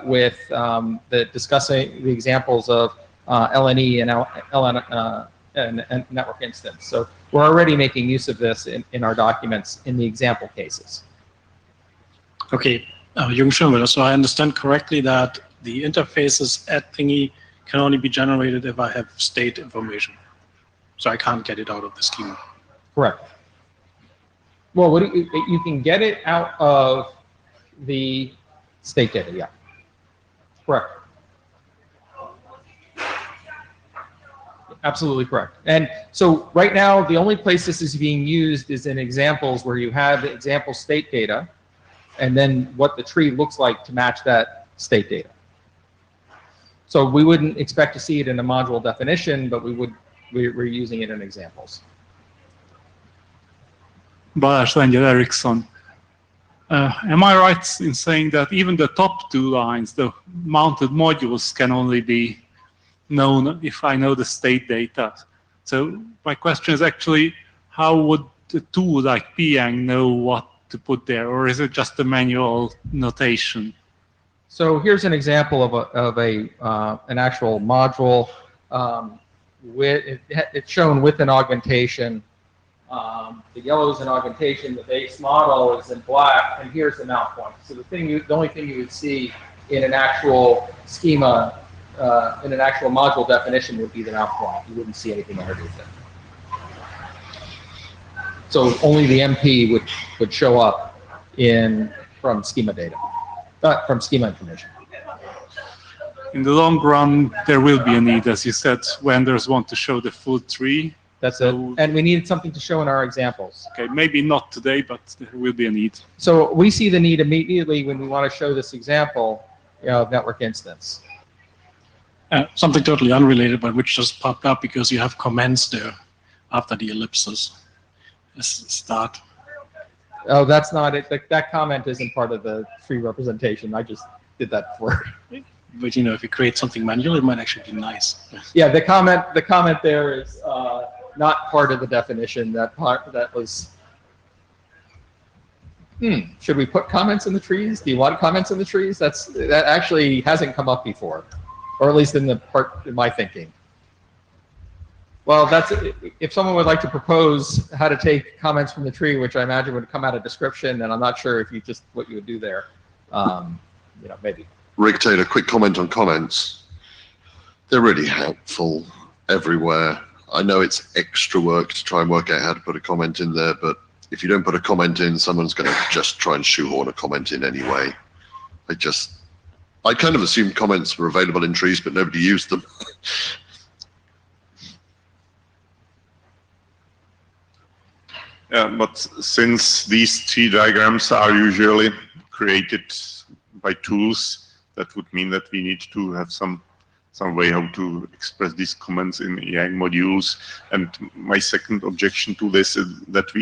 J: with the discussing the examples of LNE and and network instance. So we're already making use of this in our documents in the example cases.
I: Okay, Jürgen Schönwiller, so I understand correctly that the interfaces at thingy can only be generated if I have state information. So I can't get it out of the schema.
J: Correct. Well, you can get it out of the state data, yeah. Correct. Absolutely correct. And so right now, the only place this is being used is in examples where you have the example state data and then what the tree looks like to match that state data. So we wouldn't expect to see it in a module definition, but we're using it in examples.
E: Balázs Lengyel Ericsson. Am I right in saying that even the top two lines, the mounted modules, can only be known if I know the state data? So my question is actually, how would a tool like Piang know what to put there, or is it just a manual notation?
J: So here's an example of an actual module. It's shown with an augmentation. The yellow is an augmentation. The base model is in black, and here's the mount point. So the only thing you would see in an actual schema, in an actual module definition, would be the mount point. You wouldn't see anything underneath it. So only the MP would show up from schema data, from schema information.
E: In the long run, there will be a need, as you said, vendors want to show the full tree.
J: That's it. And we need something to show in our examples.
E: Okay, maybe not today, but there will be a need.
J: So we see the need immediately when we want to show this example of network instance.
I: Something totally unrelated, but which just popped up because you have comments there after the ellipses. Start.
J: Oh, that's not it. That comment isn't part of the tree representation. I just did that before.
I: But if you create something manually, it might actually be nice.
J: Yeah, the comment there is not part of the definition. That was. Should we put comments in the trees? Do you want comments in the trees? That actually hasn't come up before, or at least in my thinking. Well, if someone would like to propose how to take comments from the tree, which I imagine would come out of description, and I'm not sure if what you would do there. Maybe.
K: Rick Taylor, quick comment on comments. They're really helpful everywhere. I know it's extra work to try and work out how to put a comment in there, but if you don't put a comment in, someone's going to just try and shoehorn a comment in anyway. I kind of assumed comments were available in trees, but nobody used them.
C: Yeah, but since these tree diagrams are usually created by tools, that would mean that we need to have some way how to express these comments in Yang modules. And my second objection to this is that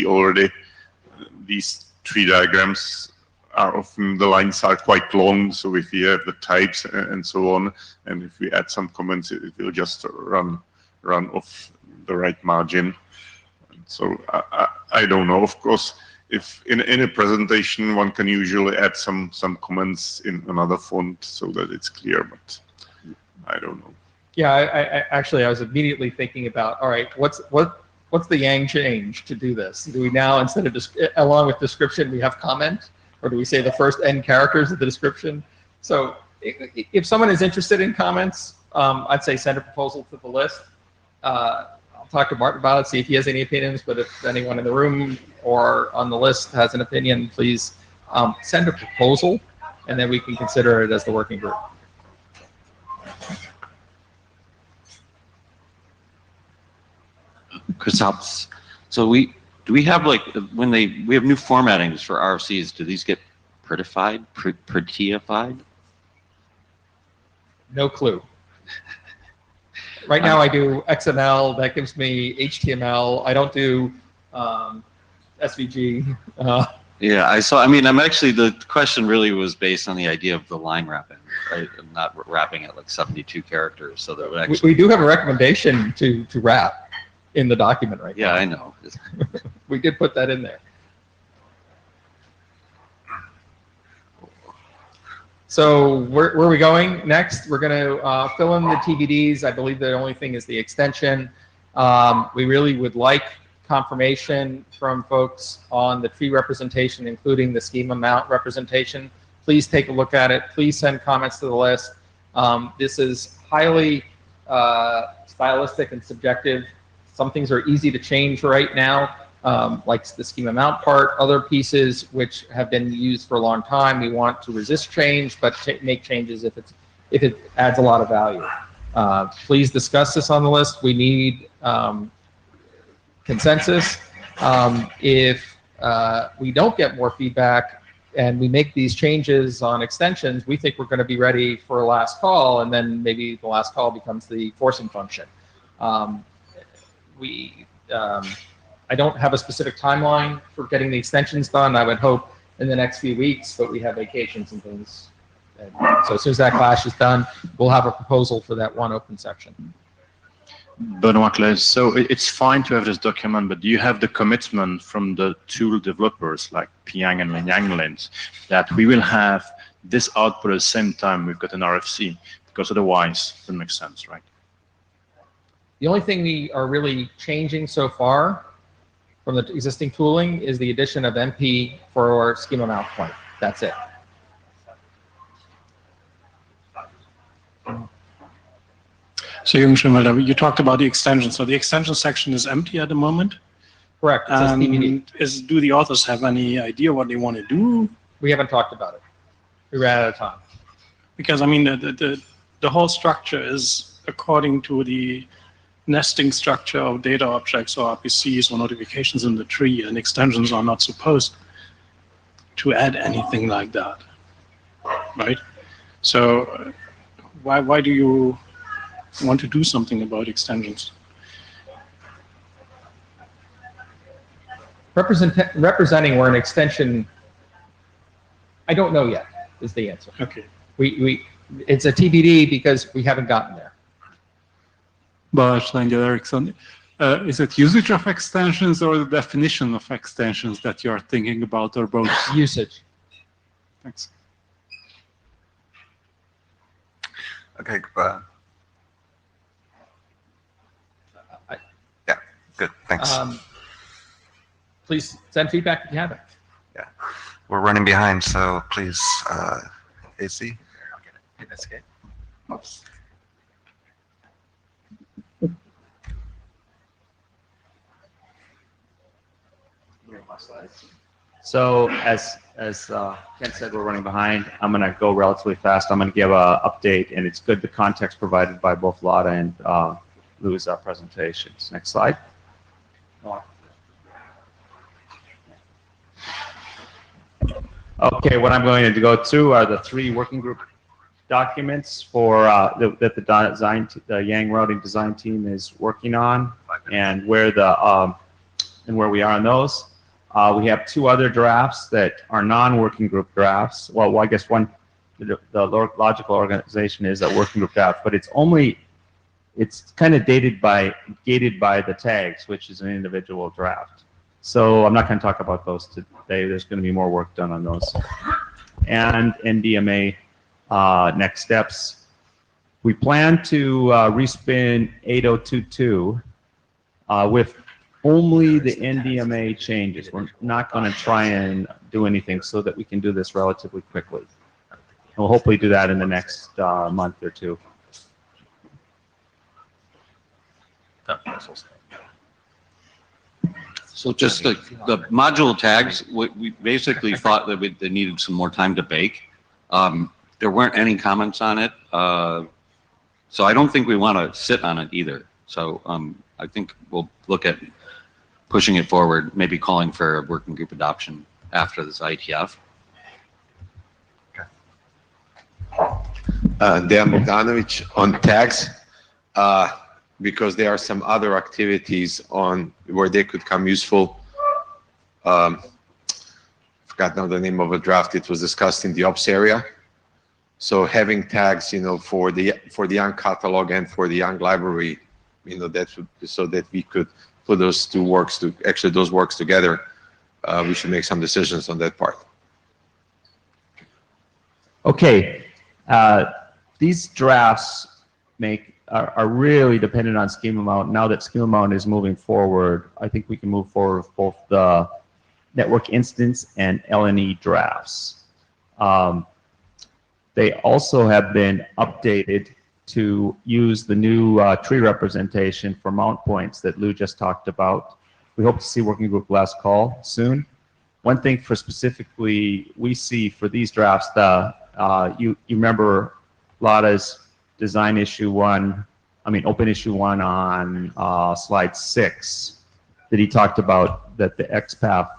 C: these tree diagrams are often, the lines are quite long. So if we have the types and so on, and if we add some comments, it will just run off the right margin. So I don't know. Of course, if in a presentation one can usually add some comments in another font so that it's clear, but I don't know.
J: Yeah, I was immediately thinking about, all right, what's the Yang change to do this? Do we now, instead of along with description, we have comment, or do we say the first n characters of the description? So if someone is interested in comments, I'd say send a proposal to the list. Talk to Martin about it, see if he has any opinions, but if anyone in the room or on the list has an opinion, please send a proposal, and then we can consider it as the working group.
L: Chris Alps. So we have when we have new formattings for RFCs, do these get prettified, prettified?
J: No clue. Right now I do XML, that gives me HTML. I don't do SVG.
L: Yeah, I'm actually, the question really was based on the idea of the line wrapping, right? And not wrapping at 72 characters, so that would actually.
J: We do have a recommendation to wrap in the document right now.
L: Yeah, I know.
J: We did put that in there. So where are we going next? We're going to fill in the TBDs. I believe the only thing is the extension. We really would like confirmation from folks on the tree representation, including the schema mount representation. Please take a look at it. Please send comments to the list. This is highly stylistic and subjective. Some things are easy to change right now, like the schema mount part. Other pieces which have been used for a long time, we want to resist change, but make changes if it adds a lot of value. Please discuss this on the list. We need consensus. If we don't get more feedback and we make these changes on extensions, we think we're going to be ready for a last call, and then maybe the last call becomes the forcing function. I don't have a specific timeline for getting the extensions done. I would hope in the next few weeks, but we have vacations and things. And so as soon as that clash is done, we'll have a proposal for that one open section.
M: Benoit Claes, so it's fine to have this document, but do you have the commitment from the tool developers like Piang and Yang that we will have this output at the same time we've got an RFC? Because otherwise it doesn't make sense, right?
J: The only thing we are really changing so far from the existing tooling is the addition of MP for schema mount point. That's it.
I: So Jung, you talked about the extension. So the extension section is empty at the moment?
J: Correct. It says TBD.
I: Do the authors have any idea what they want to do?
J: We haven't talked about it. We ran out of time.
I: Because I mean, the whole structure is according to the nesting structure of data objects or RPCs or notifications in the tree, and extensions are not supposed to add anything like that, right? So why do you want to do something about extensions?
J: Representing where an extension, I don't know yet, is the answer.
I: Okay.
J: It's a TBD because we haven't gotten there.
E: But Angela Eriksson, is it usage of extensions or the definition of extensions that you're thinking about, or both?
J: Usage.
E: Thanks.
A: Okay. Yeah, good, thanks.
J: Please send feedback if you have it.
A: Yeah, we're running behind, so please, AC.
B: Escape.
A: Oops.
N: So as Ken said, we're running behind. I'm going to go relatively fast. I'm going to give an update, and it's good the context provided by both Lada and Lou's presentations. Next slide. Okay, what I'm going to go through are the 3 working group documents for that the Yang routing design team is working on, and where we are on those. We have 2 other drafts that are non-working group drafts. Well, I guess one, the logical organization is a working group draft, but it's kind of gated by the tags, which is an individual draft. So I'm not going to talk about those today. There's going to be more work done on those. And NDMA next steps. We plan to respin 8022 with only the NDMA changes. We're not going to try and do anything so that we can do this relatively quickly. And we'll hopefully do that in the next month or 2.
L: So just the module tags, we basically thought that they needed some more time to bake. There weren't any comments on it. So I don't think we want to sit on it either. So I think we'll look at pushing it forward, maybe calling for a working group adoption after this IETF.
O: Dejan Bogdanovic on tags, because there are some other activities on where they could come useful. Forgot now the name of a draft. It was discussed in the ops area. So having tags, for the Yang catalog and for the Yang library, that would, so that we could put those 2 works those works together. We should make some decisions on that part.
N: Okay, these drafts are really dependent on schema mount. Now that schema mount is moving forward, I think we can move forward with both the network instance and LNE drafts. They also have been updated to use the new tree representation for mount points that Lou just talked about. We hope to see working group last call soon. One thing for specifically we see for these drafts, you remember Lada's design issue one, open issue one on slide 6 that he talked about, that the XPath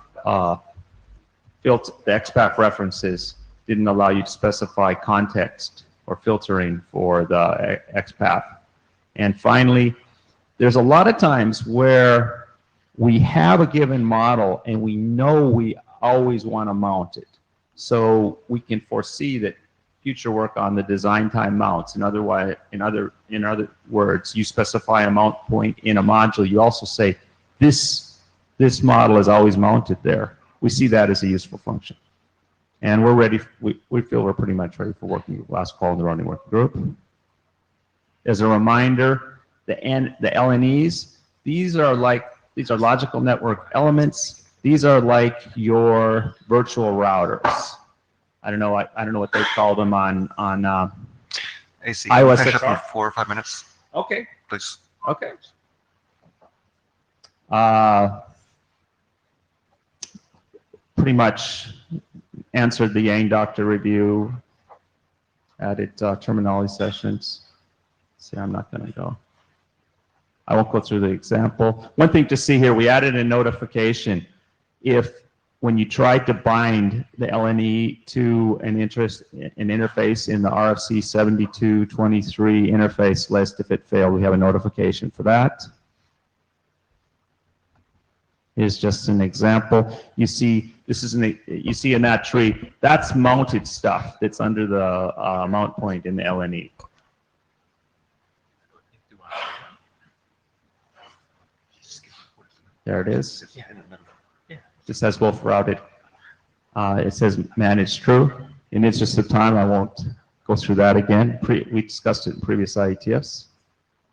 N: references didn't allow you to specify context or filtering for the XPath. And finally, there's a lot of times where we have a given model and we know we always want to mount it. So we can foresee that future work on the design time mounts. In other words, you specify a mount point in a module. You also say this model is always mounted there. We see that as a useful function. And we're ready, we feel we're pretty much ready for working group last call in the running working group. As a reminder, the LNEs, these are logical network elements. These are like your virtual routers. I don't know what they call them on
A: AC,
N: iOS
A: finish
N: 6.
A: up in 4 or 5 minutes,
N: Okay.
A: please.
N: Okay. Pretty much answered the Yang Doctor review, added terminology sessions. See, I'm not going to go. I won't go through the example. One thing to see here, we added a notification when you tried to bind the LNE to an interface in the RFC 7223 interface list, if it failed, we have a notification for that. Here's just an example. You see, you see in that tree, that's mounted stuff that's under the mount point in the LNE. There it is. This has both routed. It says managed true. In the interest of time, I won't go through that again. We discussed it in previous IETFs.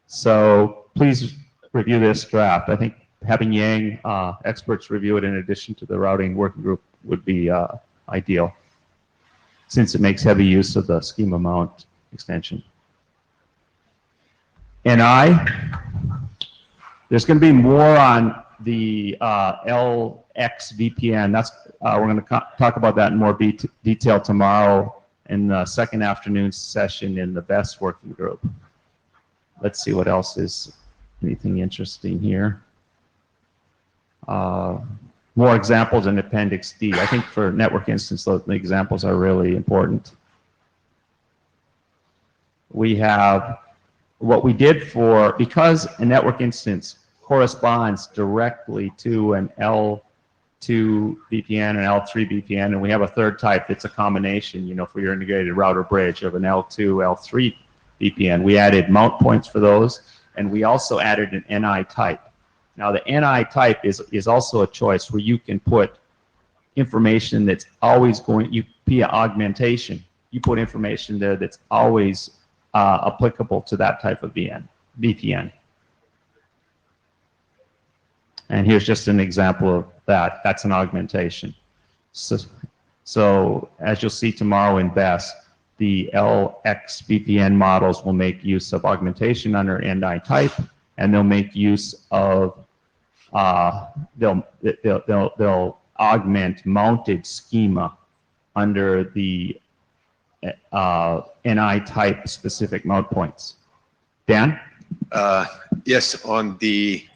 N: So please review this draft. I think having Yang experts review it in addition to the routing working group would be ideal, since it makes heavy use of the schema mount extension. NI, there's going to be more on the LX VPN. We're going to talk about that in more detail tomorrow in the second afternoon session in the BEST working group. Let's see what else is anything interesting here. More examples in Appendix D. I think for network instance, the examples are really important. We have what we did because a network instance corresponds directly to an L2 VPN and L3 VPN, and we have a third type that's a combination, for your integrated router bridge of an L2, L3 VPN. We added mount points for those, and we also added an NI type. Now the NI type is also a choice where you can put information that's always via augmentation, you put information there that's always applicable to that type of VPN. And here's just an example of that. That's an augmentation. So as you'll see tomorrow in BEST, the LX VPN models will make use of augmentation under NI type, and they'll make use of they'll augment mounted schema under the NI type specific mount points. Dan?
O: Yes, on the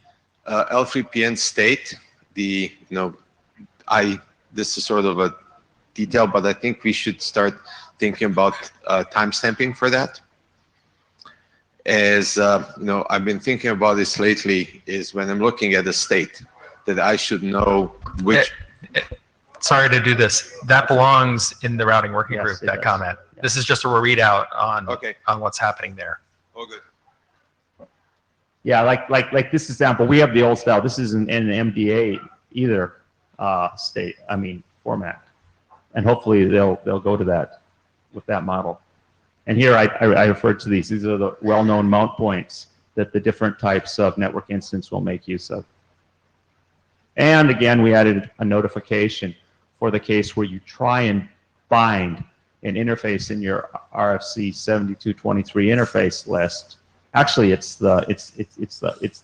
O: L3PN state, this is sort of a detail, but I think we should start thinking about timestamping for that. As I've been thinking about this lately, is when I'm looking at the state, that I should know which.
B: Sorry to do this. That belongs in the routing working group, that comment.
N: Yeah.
B: This is just a readout on what's happening there.
O: Oh, good.
N: Yeah, like this example, we have the old style. This isn't in an MDA either format, and hopefully they'll go to that with that model. And here I referred to these. These are the well-known mount points that the different types of network instance will make use of. And again, we added a notification for the case where you try and bind an interface in your RFC 7223 interface list. Actually, it's the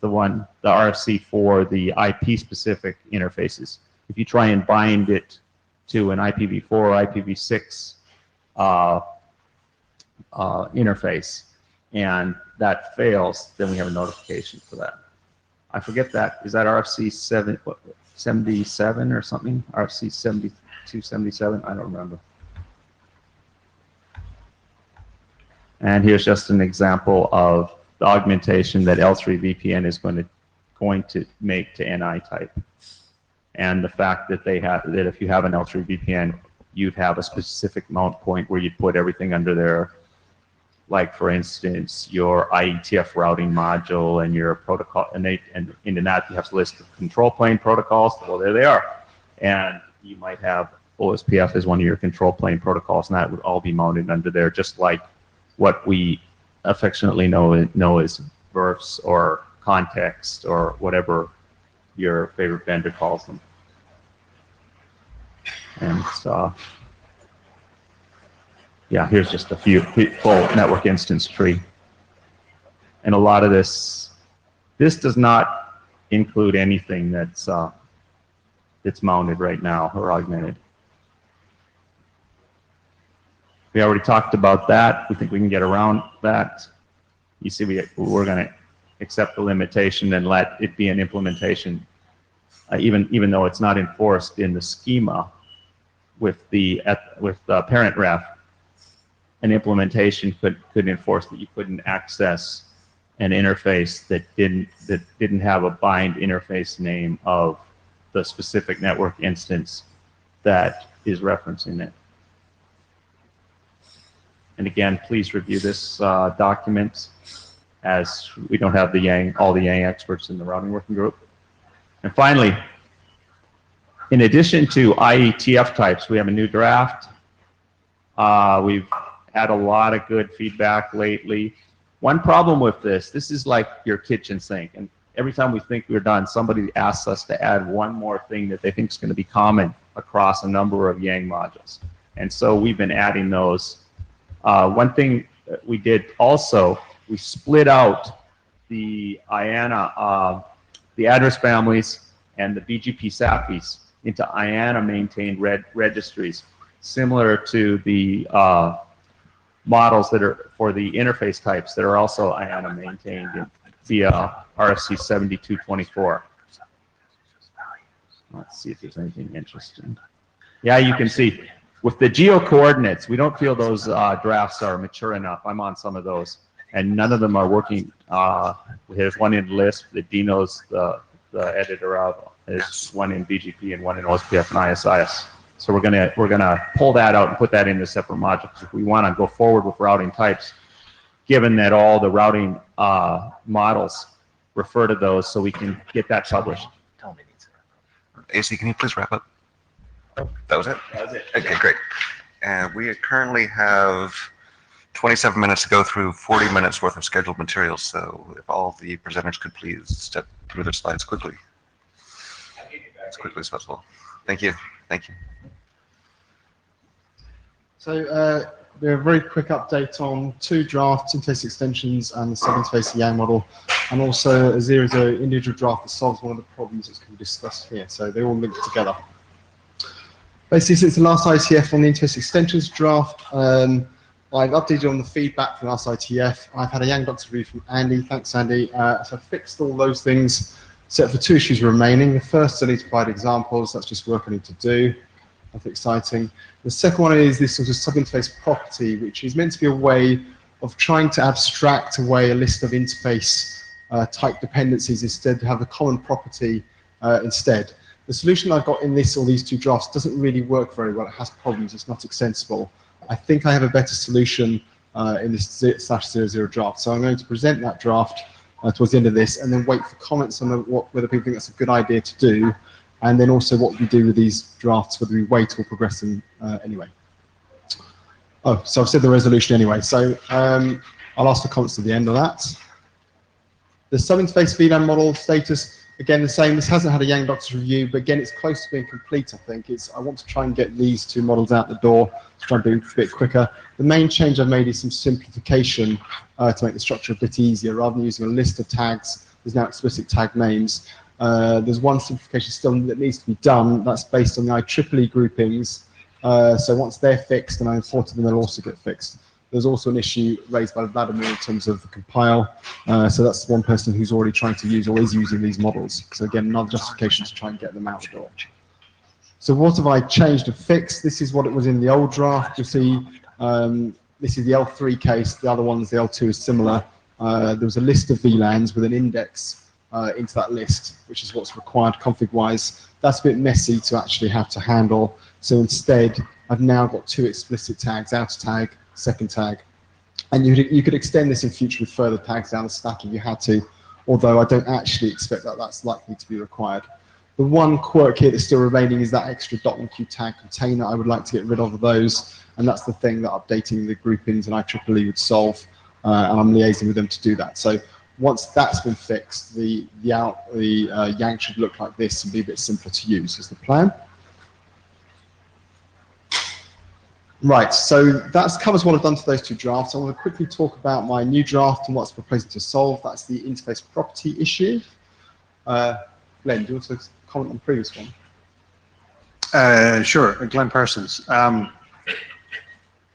N: one, the RFC for the IP specific interfaces. If you try and bind it to an IPv4 or IPv6 interface and that fails, then we have a notification for that. I forget that. Is that RFC 77 or something? RFC 7277? I don't remember. And here's just an example of the augmentation that L3 VPN is going to make to NI type. And the fact that that if you have an L3 VPN, you'd have a specific mount point where you'd put everything under there. Like for instance, your IETF routing module and your protocol, and in that you have to list the control plane protocols. Well, there they are. And you might have OSPF as one of your control plane protocols, and that would all be mounted under there, just like what we affectionately know as VERFs or context or whatever your favorite vendor calls them. And yeah, here's just a few full network instance tree. And a lot of this does not include anything that's mounted right now or augmented. We already talked about that. We think we can get around that. You see, we're going to accept the limitation and let it be an implementation, even though it's not enforced in the schema with the parent ref. An implementation could enforce that you couldn't access an interface that didn't have a bind interface name of the specific network instance that is referencing it. And again, please review this document, as we don't have all the Yang experts in the routing working group. And finally, in addition to IETF types, we have a new draft. We've had a lot of good feedback lately. One problem with this is like your kitchen sink. And every time we think we're done, somebody asks us to add one more thing that they think is going to be common across a number of Yang modules. And so we've been adding those. One thing that we did also, we split out the IANA, the address families and the BGP SAPIs into IANA maintained registries, similar to the models that are for the interface types that are also IANA maintained via RFC 7224. Let's see if there's anything interesting. Yeah, you can see with the geo coordinates, we don't feel those drafts are mature enough. I'm on some of those, and none of them are working. There's one in Lisp that Dino's the editor of. There's one in BGP and one in OSPF and ISIS. So we're gonna pull that out and put that into separate modules if we want to go forward with routing types, given that all the routing models refer to those, so we can get that published.
A: AC, can you please wrap up? That was it?
N: That was it.
A: Okay, great. And we currently have 27 minutes to go through 40 minutes worth of scheduled materials. So if all the presenters could please step through their slides quickly. As quickly as possible. Thank you. Thank you.
H: So we have a very quick update on 2 drafts, interface extensions and the sub-interface Yang model, and also a 0.0 individual draft that solves one of the problems that's going to be discussed here. So they all link together. Basically, since the last IETF on the interface extensions draft, I've updated on the feedback from last IETF. I've had a Yang docs review from Andy. Thanks, Andy. So I've fixed all those things, except for 2 issues remaining. The first, I need to provide examples. That's just work I need to do. Nothing exciting. The second one is this sort of sub-interface property, which is meant to be a way of trying to abstract away a list of interface type dependencies, instead to have a common property instead. The solution I've got in this or these 2 drafts doesn't really work very well. It has problems. It's not extensible. I think I have a better solution in this /00 draft. So I'm going to present that draft towards the end of this, and then wait for comments on whether people think that's a good idea to do, and then also what we do with these drafts, whether we wait or progress them anyway. Oh, so I've said the resolution anyway. So I'll ask for comments at the end of that. The sub-interface VLAN model status, again, the same. This hasn't had a Yang Doctor's review, but again, it's close to being complete, I think. I want to try and get these two models out the door to try and be a bit quicker. The main change I've made is some simplification to make the structure a bit easier. Rather than using a list of tags, there's now explicit tag names. There's one simplification still that needs to be done. That's based on the IEEE groupings. So once they're fixed, and I enforce them, they'll also get fixed. There's also an issue raised by Vladimir in terms of the compile. So that's one person who's already trying to use or is using these models. So again, another justification to try and get them out the door. So what have I changed and fixed? This is what it was in the old draft. You see, this is the L3 case. The other ones, the L2 is similar. There was a list of VLANs with an index into that list, which is what's required config-wise. That's a bit messy to actually have to handle. So instead, I've now got two explicit tags, outer tag, second tag. And you could extend this in future with further tags down the stack if you had to, although I don't actually expect that that's likely to be required. The one quirk here that's still remaining is that extra .enq tag container. I would like to get rid of those, and that's the thing that updating the groupings and IEEE would solve, and I'm liaising with them to do that. So once that's been fixed, the Yang should look like this and be a bit simpler to use is the plan. Right, so that covers what I've done to those two drafts. I want to quickly talk about my new draft and what's proposing to solve. That's the interface property issue. Glenn, do you want to comment on the previous one?
P: Sure, Glenn Parsons.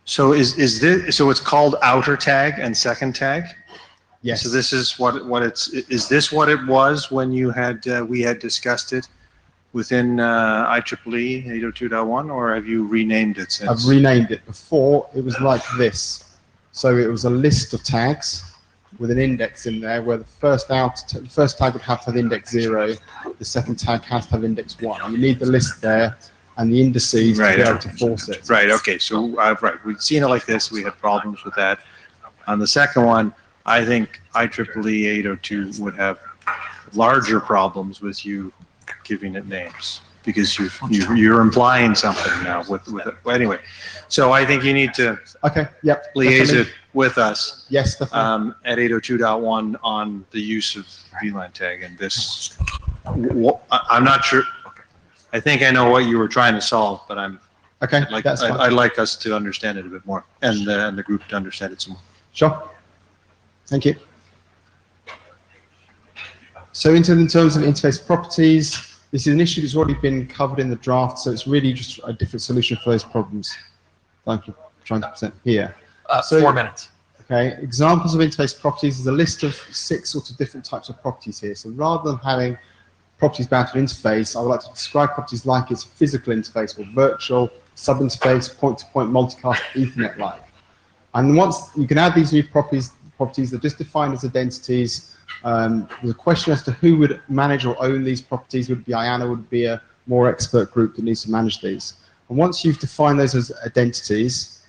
P: So so it's called outer tag and second tag?
H: Yes.
P: So this is is this what it was when you had, we had discussed it within IEEE 802.1, or have you renamed it since?
H: I've renamed it. Before, it was like this. So it was a list of tags with an index in there where the first tag would have to have index 0, the second tag has to have index 1. You need the list there and the indices to be able to force it.
P: Right, okay, so right, we've seen it like this, we had problems with that. On the second one, I think IEEE 802 would have larger problems with you giving it names, because you're implying something now with it. Well, anyway, so I think you need to liaise it with us.
H: Yes, definitely.
P: At 802.1 on the use of VLAN tag, and this, I'm not sure. I think I know what you were trying to solve, but I'd like us to understand it a bit more, and the group to understand it some more.
H: Sure. Thank you. So in terms of interface properties, this is an issue that's already been covered in the draft, so it's really just a different solution for those problems. Thank you. Trying to present here.
B: 4 minutes.
H: Okay, examples of interface properties is a list of 6 sorts of different types of properties here. So rather than having properties bound to an interface, I would like to describe properties like it's a physical interface or virtual, sub-interface, point-to-point, multicast, Ethernet-like. And once you can add these new properties that are just defined as identities. There's a question as to who would manage or own these properties. Would it be IANA? Would it be a more expert group that needs to manage these? And once you've defined those as identities,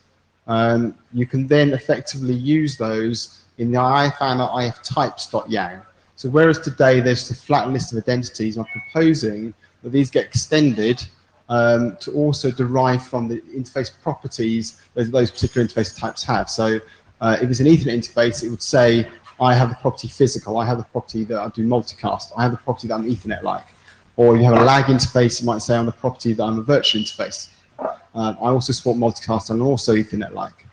H: you can then effectively use those in the IFANA IFTypes.yang. So whereas today there's a flat list of identities, I'm proposing that these get extended to also derive from the interface properties that those particular interface types have. So if it's an Ethernet interface, it would say, I have the property physical, I have the property that I do multicast, I have the property that I'm Ethernet-like. Or you have a lag interface, you might say I'm the property that I'm a virtual interface. I also support multicast and also Ethernet-like.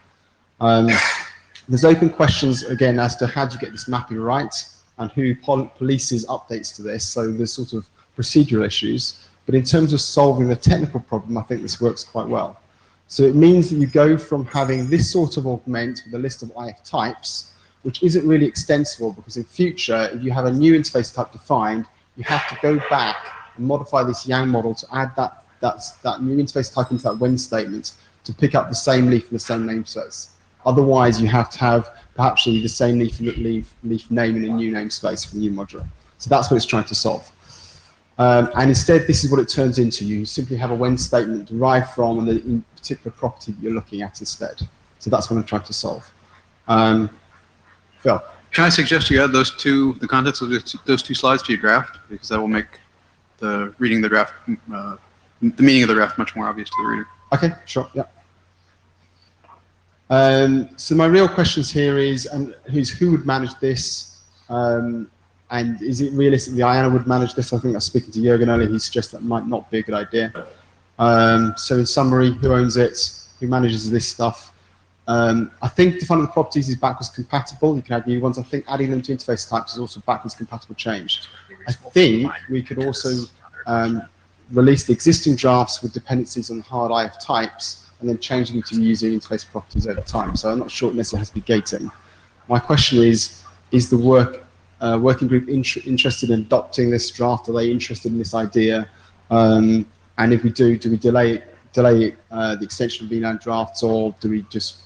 H: There's open questions, again, as to how do you get this mapping right and who polices updates to this, so there's sort of procedural issues. But in terms of solving the technical problem, I think this works quite well. So it means that you go from having this sort of augment with a list of IF types, which isn't really extensible, because in future, if you have a new interface type defined, you have to go back and modify this Yang model to add that new interface type into that when statement to pick up the same leaf and the same namespace. Otherwise, you have to have perhaps the same leaf name in a new namespace for the new module. So that's what it's trying to solve. And instead, this is what it turns into. You simply have a when statement derived from the particular property that you're looking at instead. So that's what I'm trying to solve. Phil?
F: Can I suggest you add the contents of those two slides to your draft, because that will make the reading the draft, the meaning of the draft much more obvious to the reader.
H: Okay, sure, yeah. So my real questions here is who would manage this, and is it realistic the IANA would manage this? I think I was speaking to Jürgen earlier. He suggested that might not be a good idea. So in summary, who owns it? Who manages this stuff? I think defining the properties is backwards compatible. You can add new ones. I think adding them to interface types is also backwards compatible change. I think we could also release the existing drafts with dependencies on hard IF types and then change them to using interface properties over time. So I'm not sure it necessarily has to be gating. My question is the working group interested in adopting this draft? Are they interested in this idea? And if we do we delay the extension of VLAN drafts, or do we just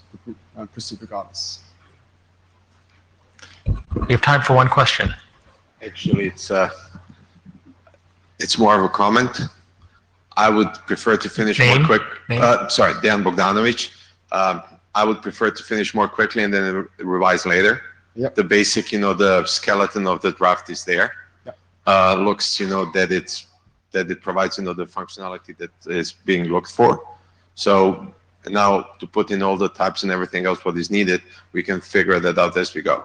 H: proceed regardless?
B: We have time for one question.
O: Actually, it's more of a comment. I would prefer to finish more quick. Sorry, Dan Bogdanovic. I would prefer to finish more quickly and then revise later.
H: Yep.
O: The basic, the skeleton of the draft is there.
H: Yep.
O: Looks, that it provides, the functionality that is being looked for. So now to put in all the types and everything else what is needed, we can figure that out as we go.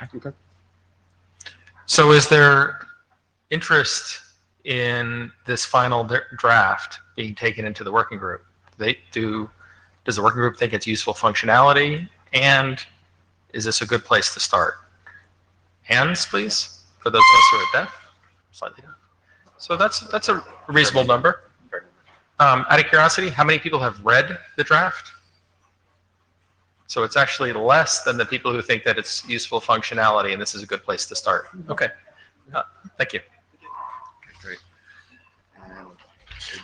H: Okay.
B: So is there interest in this final draft being taken into the working group? Does the working group think it's useful functionality? And is this a good place to start? Hands, please, for those of us who are deaf. Slightly deaf. So that's a reasonable number. Out of curiosity, how many people have read the draft? So it's actually less than the people who think that it's useful functionality, and this is a good place to start. Okay. Thank you.
O: Great.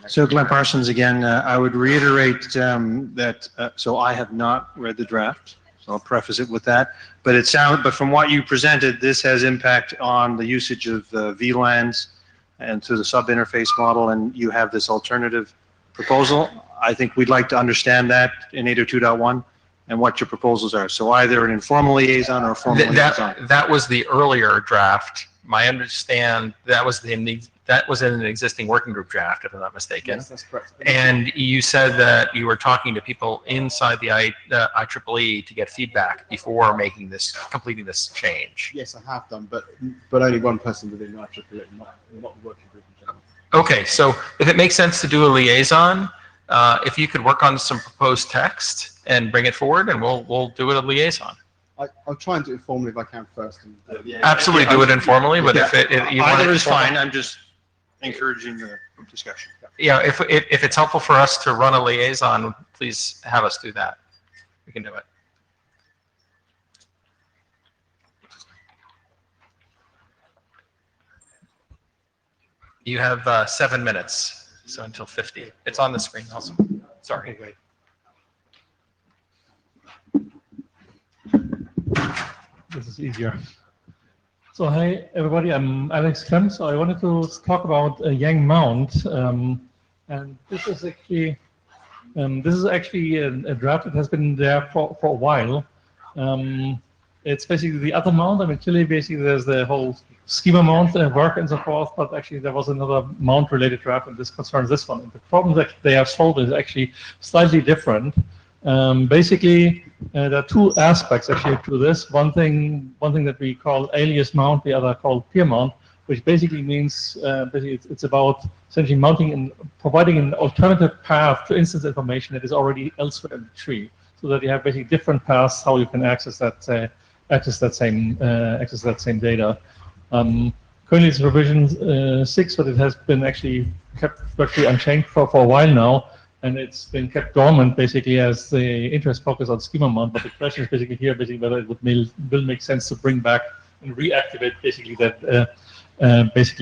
P: So Glenn Parsons again, I would reiterate that, so I have not read the draft, so I'll preface it with that. But from what you presented, this has impact on the usage of VLANs and to the sub-interface model, and you have this alternative proposal. I think we'd like to understand that in 802.1 and what your proposals are. So either an informal liaison or a formal liaison.
B: That was the earlier draft. My understand that was in an existing working group draft, if I'm not mistaken.
H: Yes, that's correct.
B: And you said that you were talking to people inside the IEEE to get feedback before completing this change.
H: Yes, I have done, but only one person within the IEEE, not the working group in general.
B: Okay, so if it makes sense to do a liaison, if you could work on some proposed text and bring it forward, and we'll do it a liaison.
H: I'll try and do it formally if I can first.
B: Absolutely, do it informally, but if you want
P: Either
B: it
P: is fine. I'm just encouraging the discussion.
B: Yeah, if it's helpful for us to run a liaison, please have us do that. We can do it. You have 7 minutes, so until 50. It's on the screen also. Sorry.
Q: This is easier. So hi everybody, I'm Alex Clem. So I wanted to talk about a Yang mount, and this is actually a draft that has been there for a while. It's basically the other mount. I mean, clearly, basically, there's the whole schema mount work and so forth, but actually there was another mount-related draft, and this concerns this one. And the problem that they have solved is actually slightly different. Basically, there are two aspects actually to this. One thing that we call alias mount, the other called peer mount, which basically means basically it's about essentially mounting and providing an alternative path to instance information that is already elsewhere in the tree, so that you have basically different paths how you can access that same data. Currently it's revision 6, but it has been actually kept virtually unchanged for a while now, and it's been kept dormant basically as the interest focus on schema mount. But the question is basically whether it will make sense to bring back and reactivate basically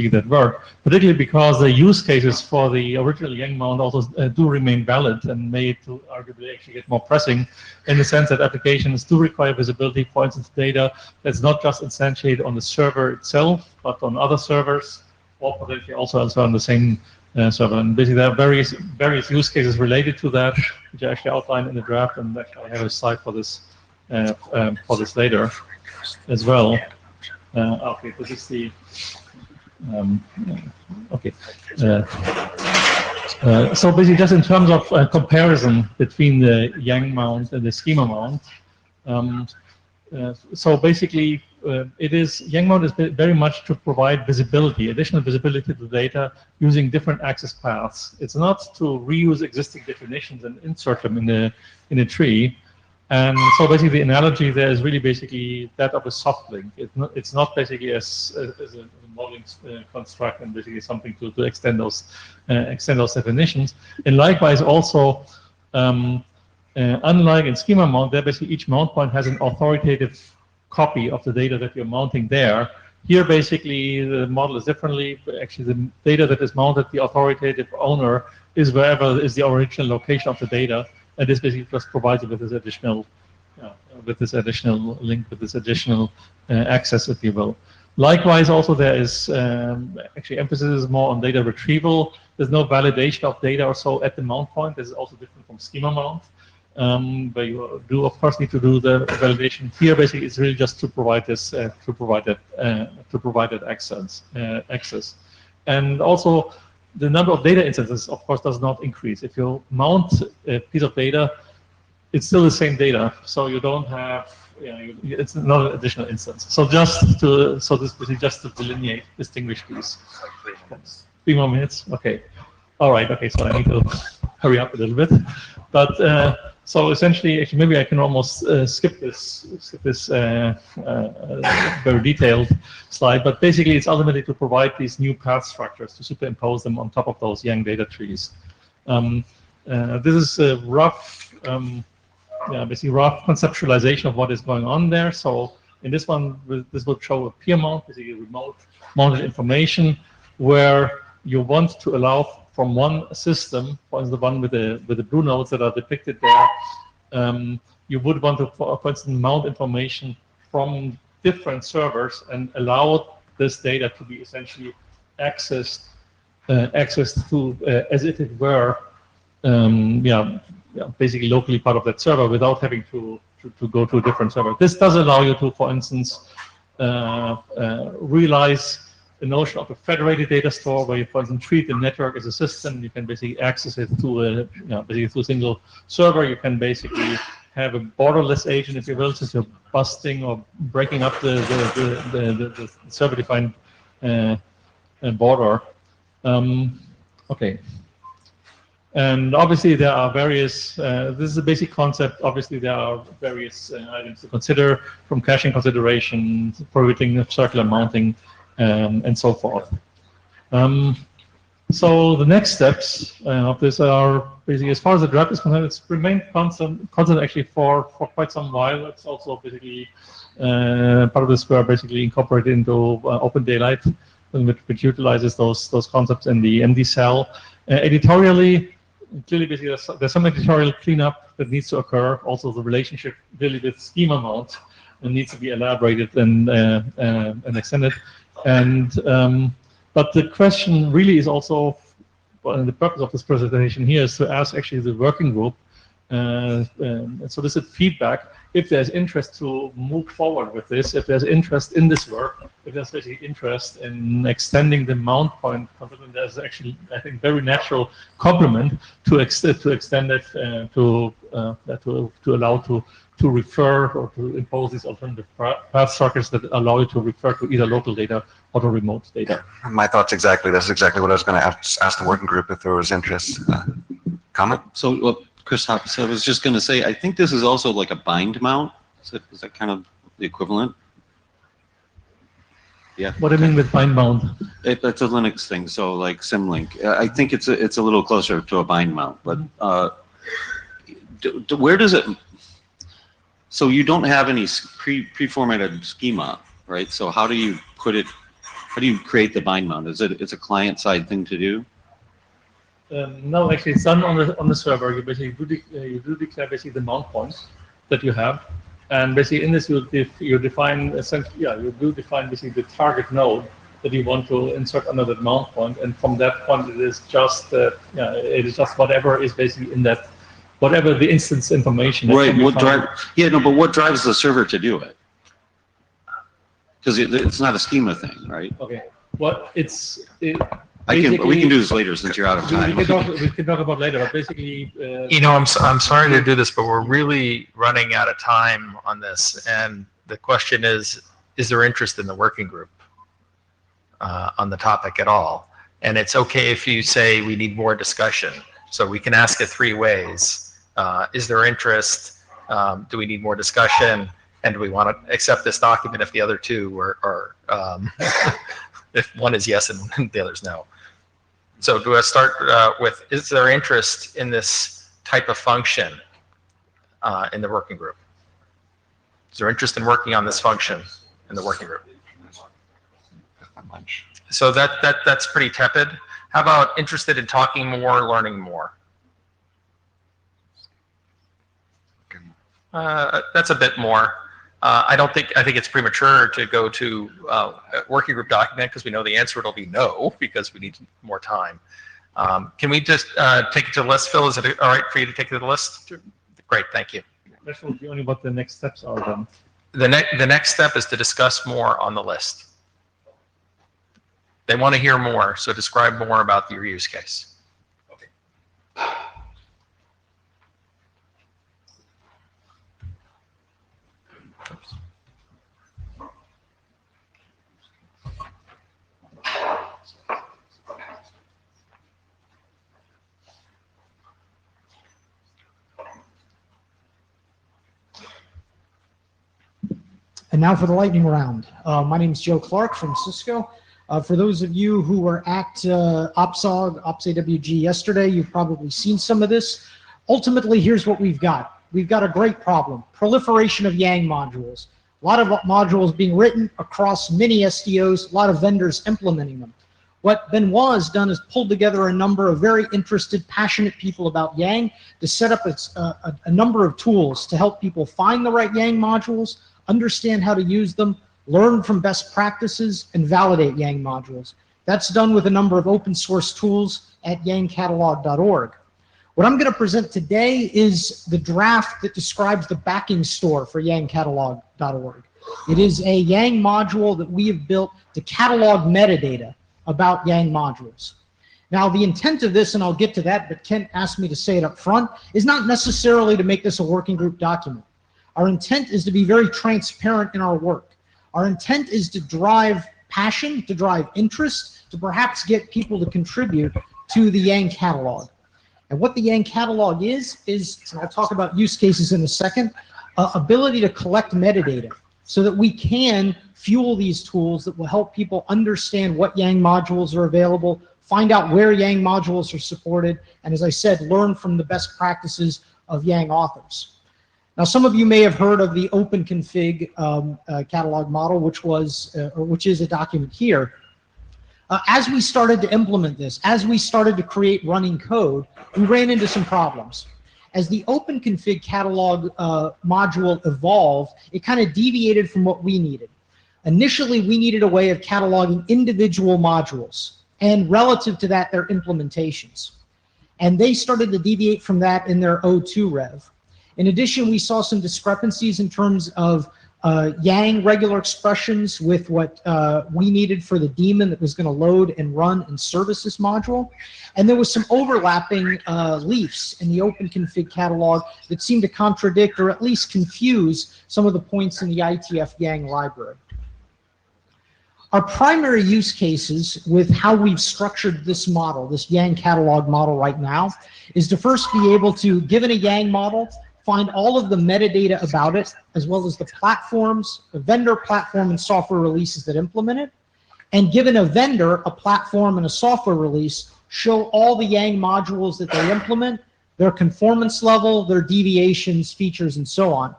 Q: that work, particularly because the use cases for the original Yang mount also do remain valid and may to arguably actually get more pressing, in the sense that applications do require visibility, for instance, data that's not just instantiated on the server itself, but on other servers, or potentially also on the same server. And basically there are various use cases related to that, which are actually outlined in the draft, and actually I have a slide for this later as well. Okay, this is the okay. So basically, just in terms of comparison between the Yang mount and the schema mount, so basically, Yang mount is very much to provide visibility, additional visibility to the data using different access paths. It's not to reuse existing definitions and insert them in a tree. And so basically, the analogy there is really basically that of a soft link. It's not basically as a modeling construct and basically something to extend those definitions. And likewise, also, unlike in schema mount, there basically each mount point has an authoritative copy of the data that you're mounting there. Here, basically, the model is differently. Actually, the data that is mounted, the authoritative owner is wherever is the original location of the data. And this basically just provides you with this additional, link, with this additional access, if you will. Likewise, also there is actually emphasis is more on data retrieval. There's no validation of data or so at the mount point. This is also different from schema mount, where you do of course need to do the validation. Here, basically, it's really just to provide this, to provide that access, and also. The number of data instances, of course, does not increase. If you mount a piece of data, it's still the same data, so you don't have, it's not an additional instance. So this is just to delineate, distinguish these. 3 more minutes. Okay. All right. Okay. So I need to hurry up a little bit, but so essentially, actually, maybe I can almost skip this very detailed slide. But basically, it's ultimately to provide these new path structures to superimpose them on top of those Yang data trees. This is a rough, basically rough conceptualization of what is going on there. So in this one, this will show a peer mount, basically remote mounted information, where you want to allow from one system, for instance, the one with the blue nodes that are depicted there, you would want to, for instance, mount information from different servers and allow this data to be essentially accessed to as if it were, basically locally part of that server without having to go to a different server. This does allow you to, for instance, realize the notion of a federated data store where you, for instance, treat the network as a system. You can basically access it to basically through a single server. You can basically have a borderless agent, if you will, since you're busting or breaking up the server-defined border. Okay. And obviously there are various, this is a basic concept, obviously there are various items to consider, from caching considerations, prohibiting circular mounting, and so forth. So the next steps of this are basically, as far as the draft is concerned, it's remained constant actually for quite some while. It's also basically part of this were basically incorporated into Open Daylight, which utilizes those concepts in the MD cell. Editorially, clearly, basically, there's some editorial cleanup that needs to occur. Also, the relationship really with schema mount needs to be elaborated and extended. And but the question really is also, well, the purpose of this presentation here is to ask actually the working group and solicit feedback if there's interest to move forward with this, if there's interest in this work, if there's basically interest in extending the mount point concept. There's actually, I think, very natural complement to extend it to allow to refer or to impose these alternative path structures that allow you to refer to either local data or to remote data.
A: My thoughts exactly. That's exactly what I was going to ask the working group if there was interest. Comment?
L: So, well, Chris Hoppes, I was just going to say, I think this is also like a bind mount. Is that kind of the equivalent? Yeah.
Q: What do you mean with bind mount?
L: That's a Linux thing. So like Symlink. I think it's a little closer to a bind mount. But where does it? So you don't have any pre-formatted schema, right? So how do you put it? How do you create the bind mount? It's a client-side thing to do?
Q: No, actually, it's done on the server. You basically do declare basically the mount points that you have, and basically in this you define essentially, you do define basically the target node that you want to insert under that mount point, and from that point it is just it is just whatever is basically in that, whatever the instance information.
L: Right. But what drives the server to do it? Because it's not a schema thing, right?
Q: Okay. What
L: we can
Q: basically-
L: do this later since you're out of time.
Q: We can talk about later, but basically.
B: You know, I'm sorry to do this, but we're really running out of time on this. And the question is there interest in the working group on the topic at all? And it's okay if you say we need more discussion. So we can ask it three ways. Is there interest? Do we need more discussion? And do we want to accept this document if the other two are if one is yes and the other's no? So do I start with, is there interest in this type of function in the working group? Is there interest in working on this function in the working group? So that's pretty tepid. How about interested in talking more, learning more? That's a bit more. I think it's premature to go to a working group document because we know the answer will be no because we need more time. Can we just take it to the list, Phil? Is it all right for you to take it to the list? Sure. Great, thank you.
Q: That will be only what the next steps are then.
B: The next step is to discuss more on the list. They want to hear more, so describe more about your use case.
R: And now for the lightning round. My name is Joe Clark from Cisco. For those of you who were at OPSOG, OPSAWG yesterday, you've probably seen some of this. Ultimately, here's what we've got. We've got a great problem. Proliferation of Yang modules. A lot of modules being written across many SDOs, a lot of vendors implementing them. What Benoit has done is pulled together a number of very interested, passionate people about Yang to set up a number of tools to help people find the right Yang modules, understand how to use them, learn from best practices, and validate Yang modules. That's done with a number of open source tools at yangcatalog.org. What I'm going to present today is the draft that describes the backing store for yangcatalog.org. It is a Yang module that we have built to catalog metadata about Yang modules. Now, the intent of this, and I'll get to that, but Kent asked me to say it up front, is not necessarily to make this a working group document. Our intent is to be very transparent in our work. Our intent is to drive passion, to drive interest, to perhaps get people to contribute to the Yang catalog. And what the Yang catalog is, and I'll talk about use cases in a second, ability to collect metadata so that we can fuel these tools that will help people understand what Yang modules are available, find out where Yang modules are supported, and as I said, learn from the best practices of Yang authors. Now, some of you may have heard of the OpenConfig catalog model, which is a document here. As we started to implement this, as we started to create running code, we ran into some problems. As the OpenConfig catalog module evolved, it kind of deviated from what we needed. Initially, we needed a way of cataloging individual modules, and relative to that, their implementations. And they started to deviate from that in their O2 rev. In addition, we saw some discrepancies in terms of Yang regular expressions with what we needed for the daemon that was going to load and run and service this module. And there was some overlapping leafs in the OpenConfig catalog that seemed to contradict or at least confuse some of the points in the IETF Yang library. Our primary use cases with how we've structured this model, this Yang catalog model right now, is to first be able to, given a Yang model, find all of the metadata about it, as well as the platforms, the vendor platform and software releases that implement it, and given a vendor, a platform, and a software release, show all the Yang modules that they implement, their conformance level, their deviations, features, and so on.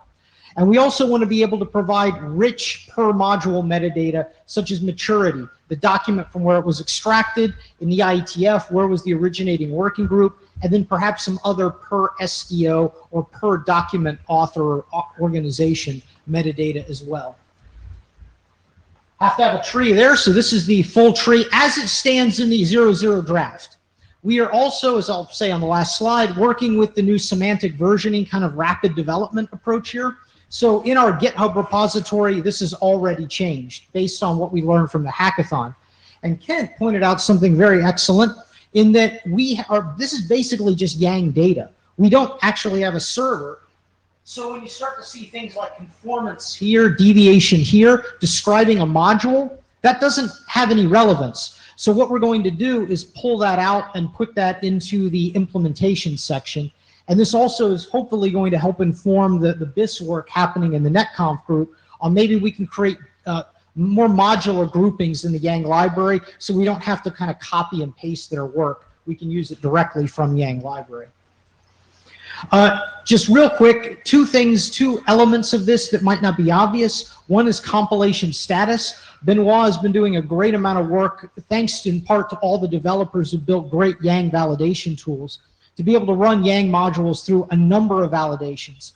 R: And we also want to be able to provide rich per module metadata, such as maturity, the document from where it was extracted, in the IETF, where was the originating working group, and then perhaps some other per SDO or per document author or organization metadata as well. Have to have a tree there, so this is the full tree as it stands in the 00 draft. We are also, as I'll say on the last slide, working with the new semantic versioning kind of rapid development approach here. So in our GitHub repository, this has already changed based on what we learned from the hackathon. And Kent pointed out something very excellent in that this is basically just Yang data. We don't actually have a server. So when you start to see things like conformance here, deviation here, describing a module, that doesn't have any relevance. So what we're going to do is pull that out and put that into the implementation section. And this also is hopefully going to help inform the BIS work happening in the NetConf group on maybe we can create more modular groupings in the Yang library so we don't have to kind of copy and paste their work. We can use it directly from Yang library. Just real quick, two elements of this that might not be obvious. One is compilation status. Benoit has been doing a great amount of work, thanks in part to all the developers who built great Yang validation tools, to be able to run Yang modules through a number of validations.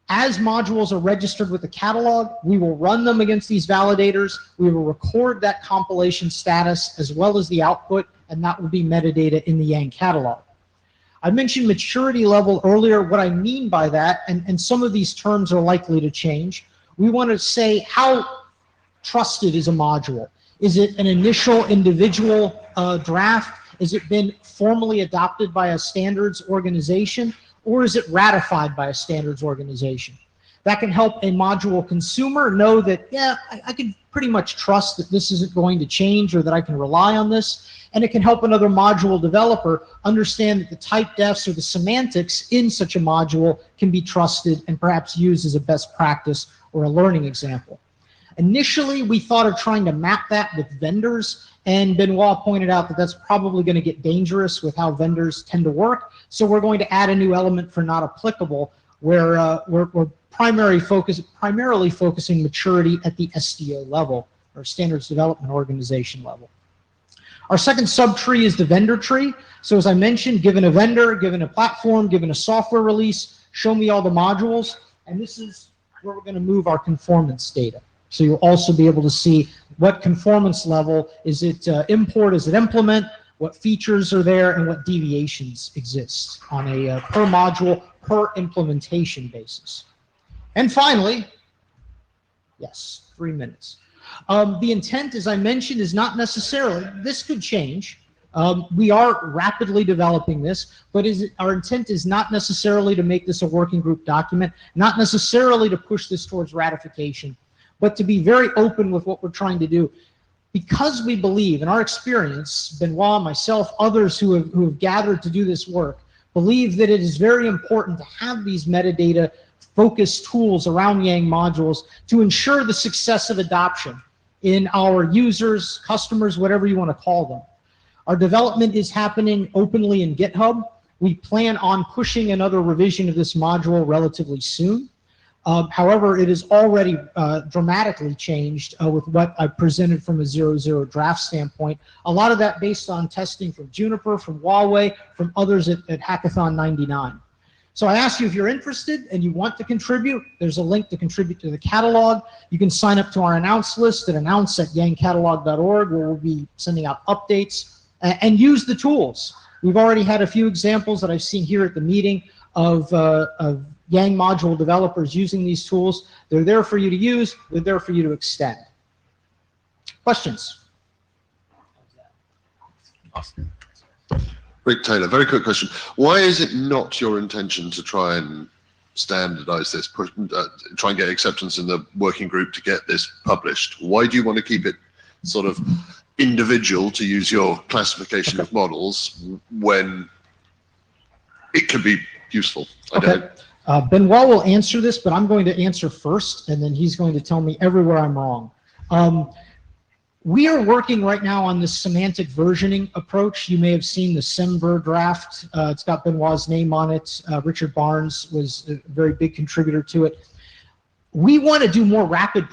R: As modules are registered with the catalog, we will run them against these validators. We will record that compilation status as well as the output, and that will be metadata in the Yang catalog. I mentioned maturity level earlier. What I mean by that, and some of these terms are likely to change, we want to say how trusted is a module. Is it an initial individual draft? Has it been formally adopted by a standards organization? Or is it ratified by a standards organization? That can help a module consumer know that, yeah, I can pretty much trust that this isn't going to change or that I can rely on this. And it can help another module developer understand that the type defs or the semantics in such a module can be trusted and perhaps used as a best practice or a learning example. Initially, we thought of trying to map that with vendors, and Benoit pointed out that that's probably going to get dangerous with how vendors tend to work. So we're going to add a new element for not applicable, where we're primarily focusing maturity at the SDO level, or Standards Development Organization level. Our second subtree is the vendor tree. So as I mentioned, given a vendor, given a platform, given a software release, show me all the modules, and this is where we're going to move our conformance data. So you'll also be able to see what conformance level, is it import, is it implement, what features are there, and what deviations exist on a per module, per implementation basis. And finally, yes, 3 minutes. The intent, as I mentioned, is not necessarily, this could change. We are rapidly developing this, but our intent is not necessarily to make this a working group document, not necessarily to push this towards ratification, but to be very open with what we're trying to do. Because we believe, in our experience, Benoit, myself, others who have gathered to do this work, believe that it is very important to have these metadata focused tools around Yang modules to ensure the success of adoption in our users, customers, whatever you want to call them. Our development is happening openly in GitHub. We plan on pushing another revision of this module relatively soon. However, it is already dramatically changed with what I presented from a 0.0 draft standpoint. A lot of that based on testing from Juniper, from Huawei, from others at Hackathon 99. So I ask you, if you're interested and you want to contribute, there's a link to contribute to the catalog. You can sign up to our announce list at announce@yangcatalog.org, where we'll be sending out updates, and use the tools. We've already had a few examples that I've seen here at the meeting of Yang module developers using these tools. They're there for you to use. They're there for you to extend. Questions?
K: Awesome. Rick Taylor, very quick question. Why is it not your intention to try and standardize this, try and get acceptance in the working group to get this published? Why do you want to keep it sort of individual, to use your classification of models, when it could be useful?
R: Benoit will answer this, but I'm going to answer first, and then he's going to tell me everywhere I'm wrong. We are working right now on this semantic versioning approach. You may have seen the SEMVer draft. It's got Benoit's name on it. Richard Barnes was a very big contributor to it. We want to do more rapid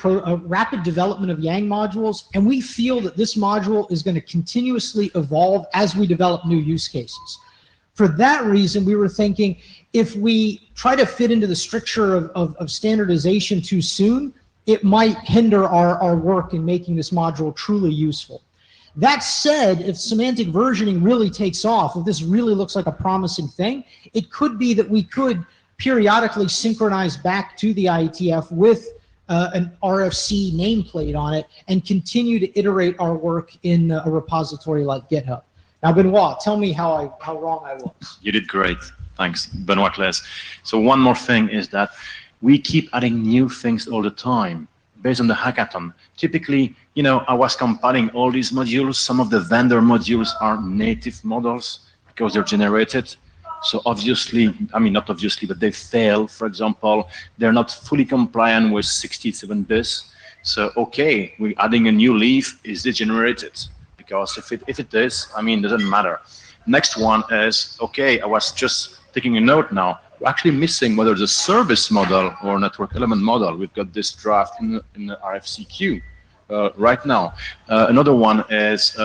R: development of Yang modules, and we feel that this module is going to continuously evolve as we develop new use cases. For that reason, we were thinking, if we try to fit into the stricture of standardization too soon, it might hinder our work in making this module truly useful. That said, if semantic versioning really takes off, if this really looks like a promising thing, it could be that we could periodically synchronize back to the IETF with an RFC nameplate on it and continue to iterate our work in a repository like GitHub. Now, Benoit, tell me how wrong I was.
M: You did great. Thanks, Benoit Claes. So one more thing is that we keep adding new things all the time based on the hackathon. Typically, you know, I was compiling all these modules. Some of the vendor modules are native models because they're generated. So obviously, I mean, not obviously, but they fail. For example, they're not fully compliant with 67 bis. So, okay, we're adding a new leaf. Is it generated? Because if it is, I mean, it doesn't matter. Next one is, okay, I was just taking a note now. We're actually missing whether it's a service model or network element model. We've got this draft in the RFCQ right now. Another one is,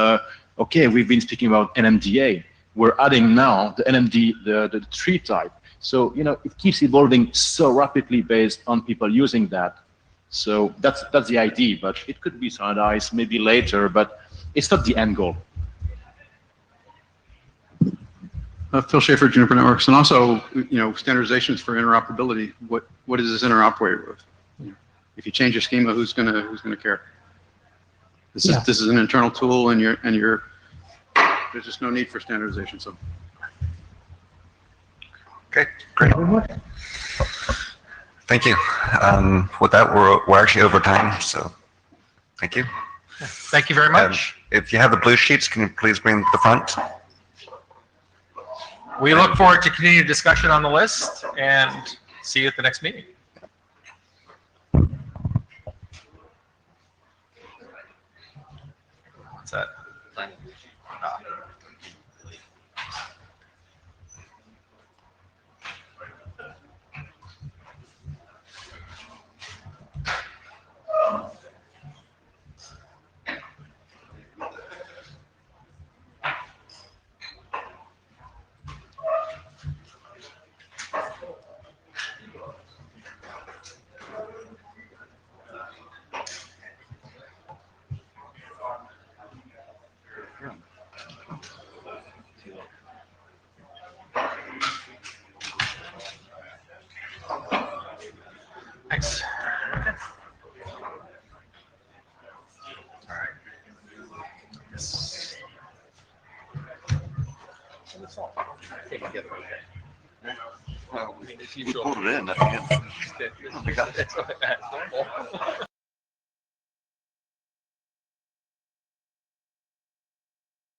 M: okay, we've been speaking about NMDA. We're adding now the NMD, the tree type. So, you know, it keeps evolving so rapidly based on people using that. So that's the idea, but it could be standardized maybe later, but it's not the end goal.
F: Phil Schaefer, Juniper Networks, and also, you know, standardizations for interoperability. What is this interoperate with? You know, if you change your schema, who's gonna care? This is an internal tool, and there's just no need for standardization. So.
A: Okay, great. Thank you. With that, we're actually over time, so thank you.
B: Thank you very much.
A: If you have the blue sheets, can you please bring them to the front?
B: We look forward to continued discussion on the list and see you at the next meeting. What's that? Thanks. All right. Yes. Take together, okay? Well, I mean, it's usual.
A: Pulled it in at the end.
B: It's normal.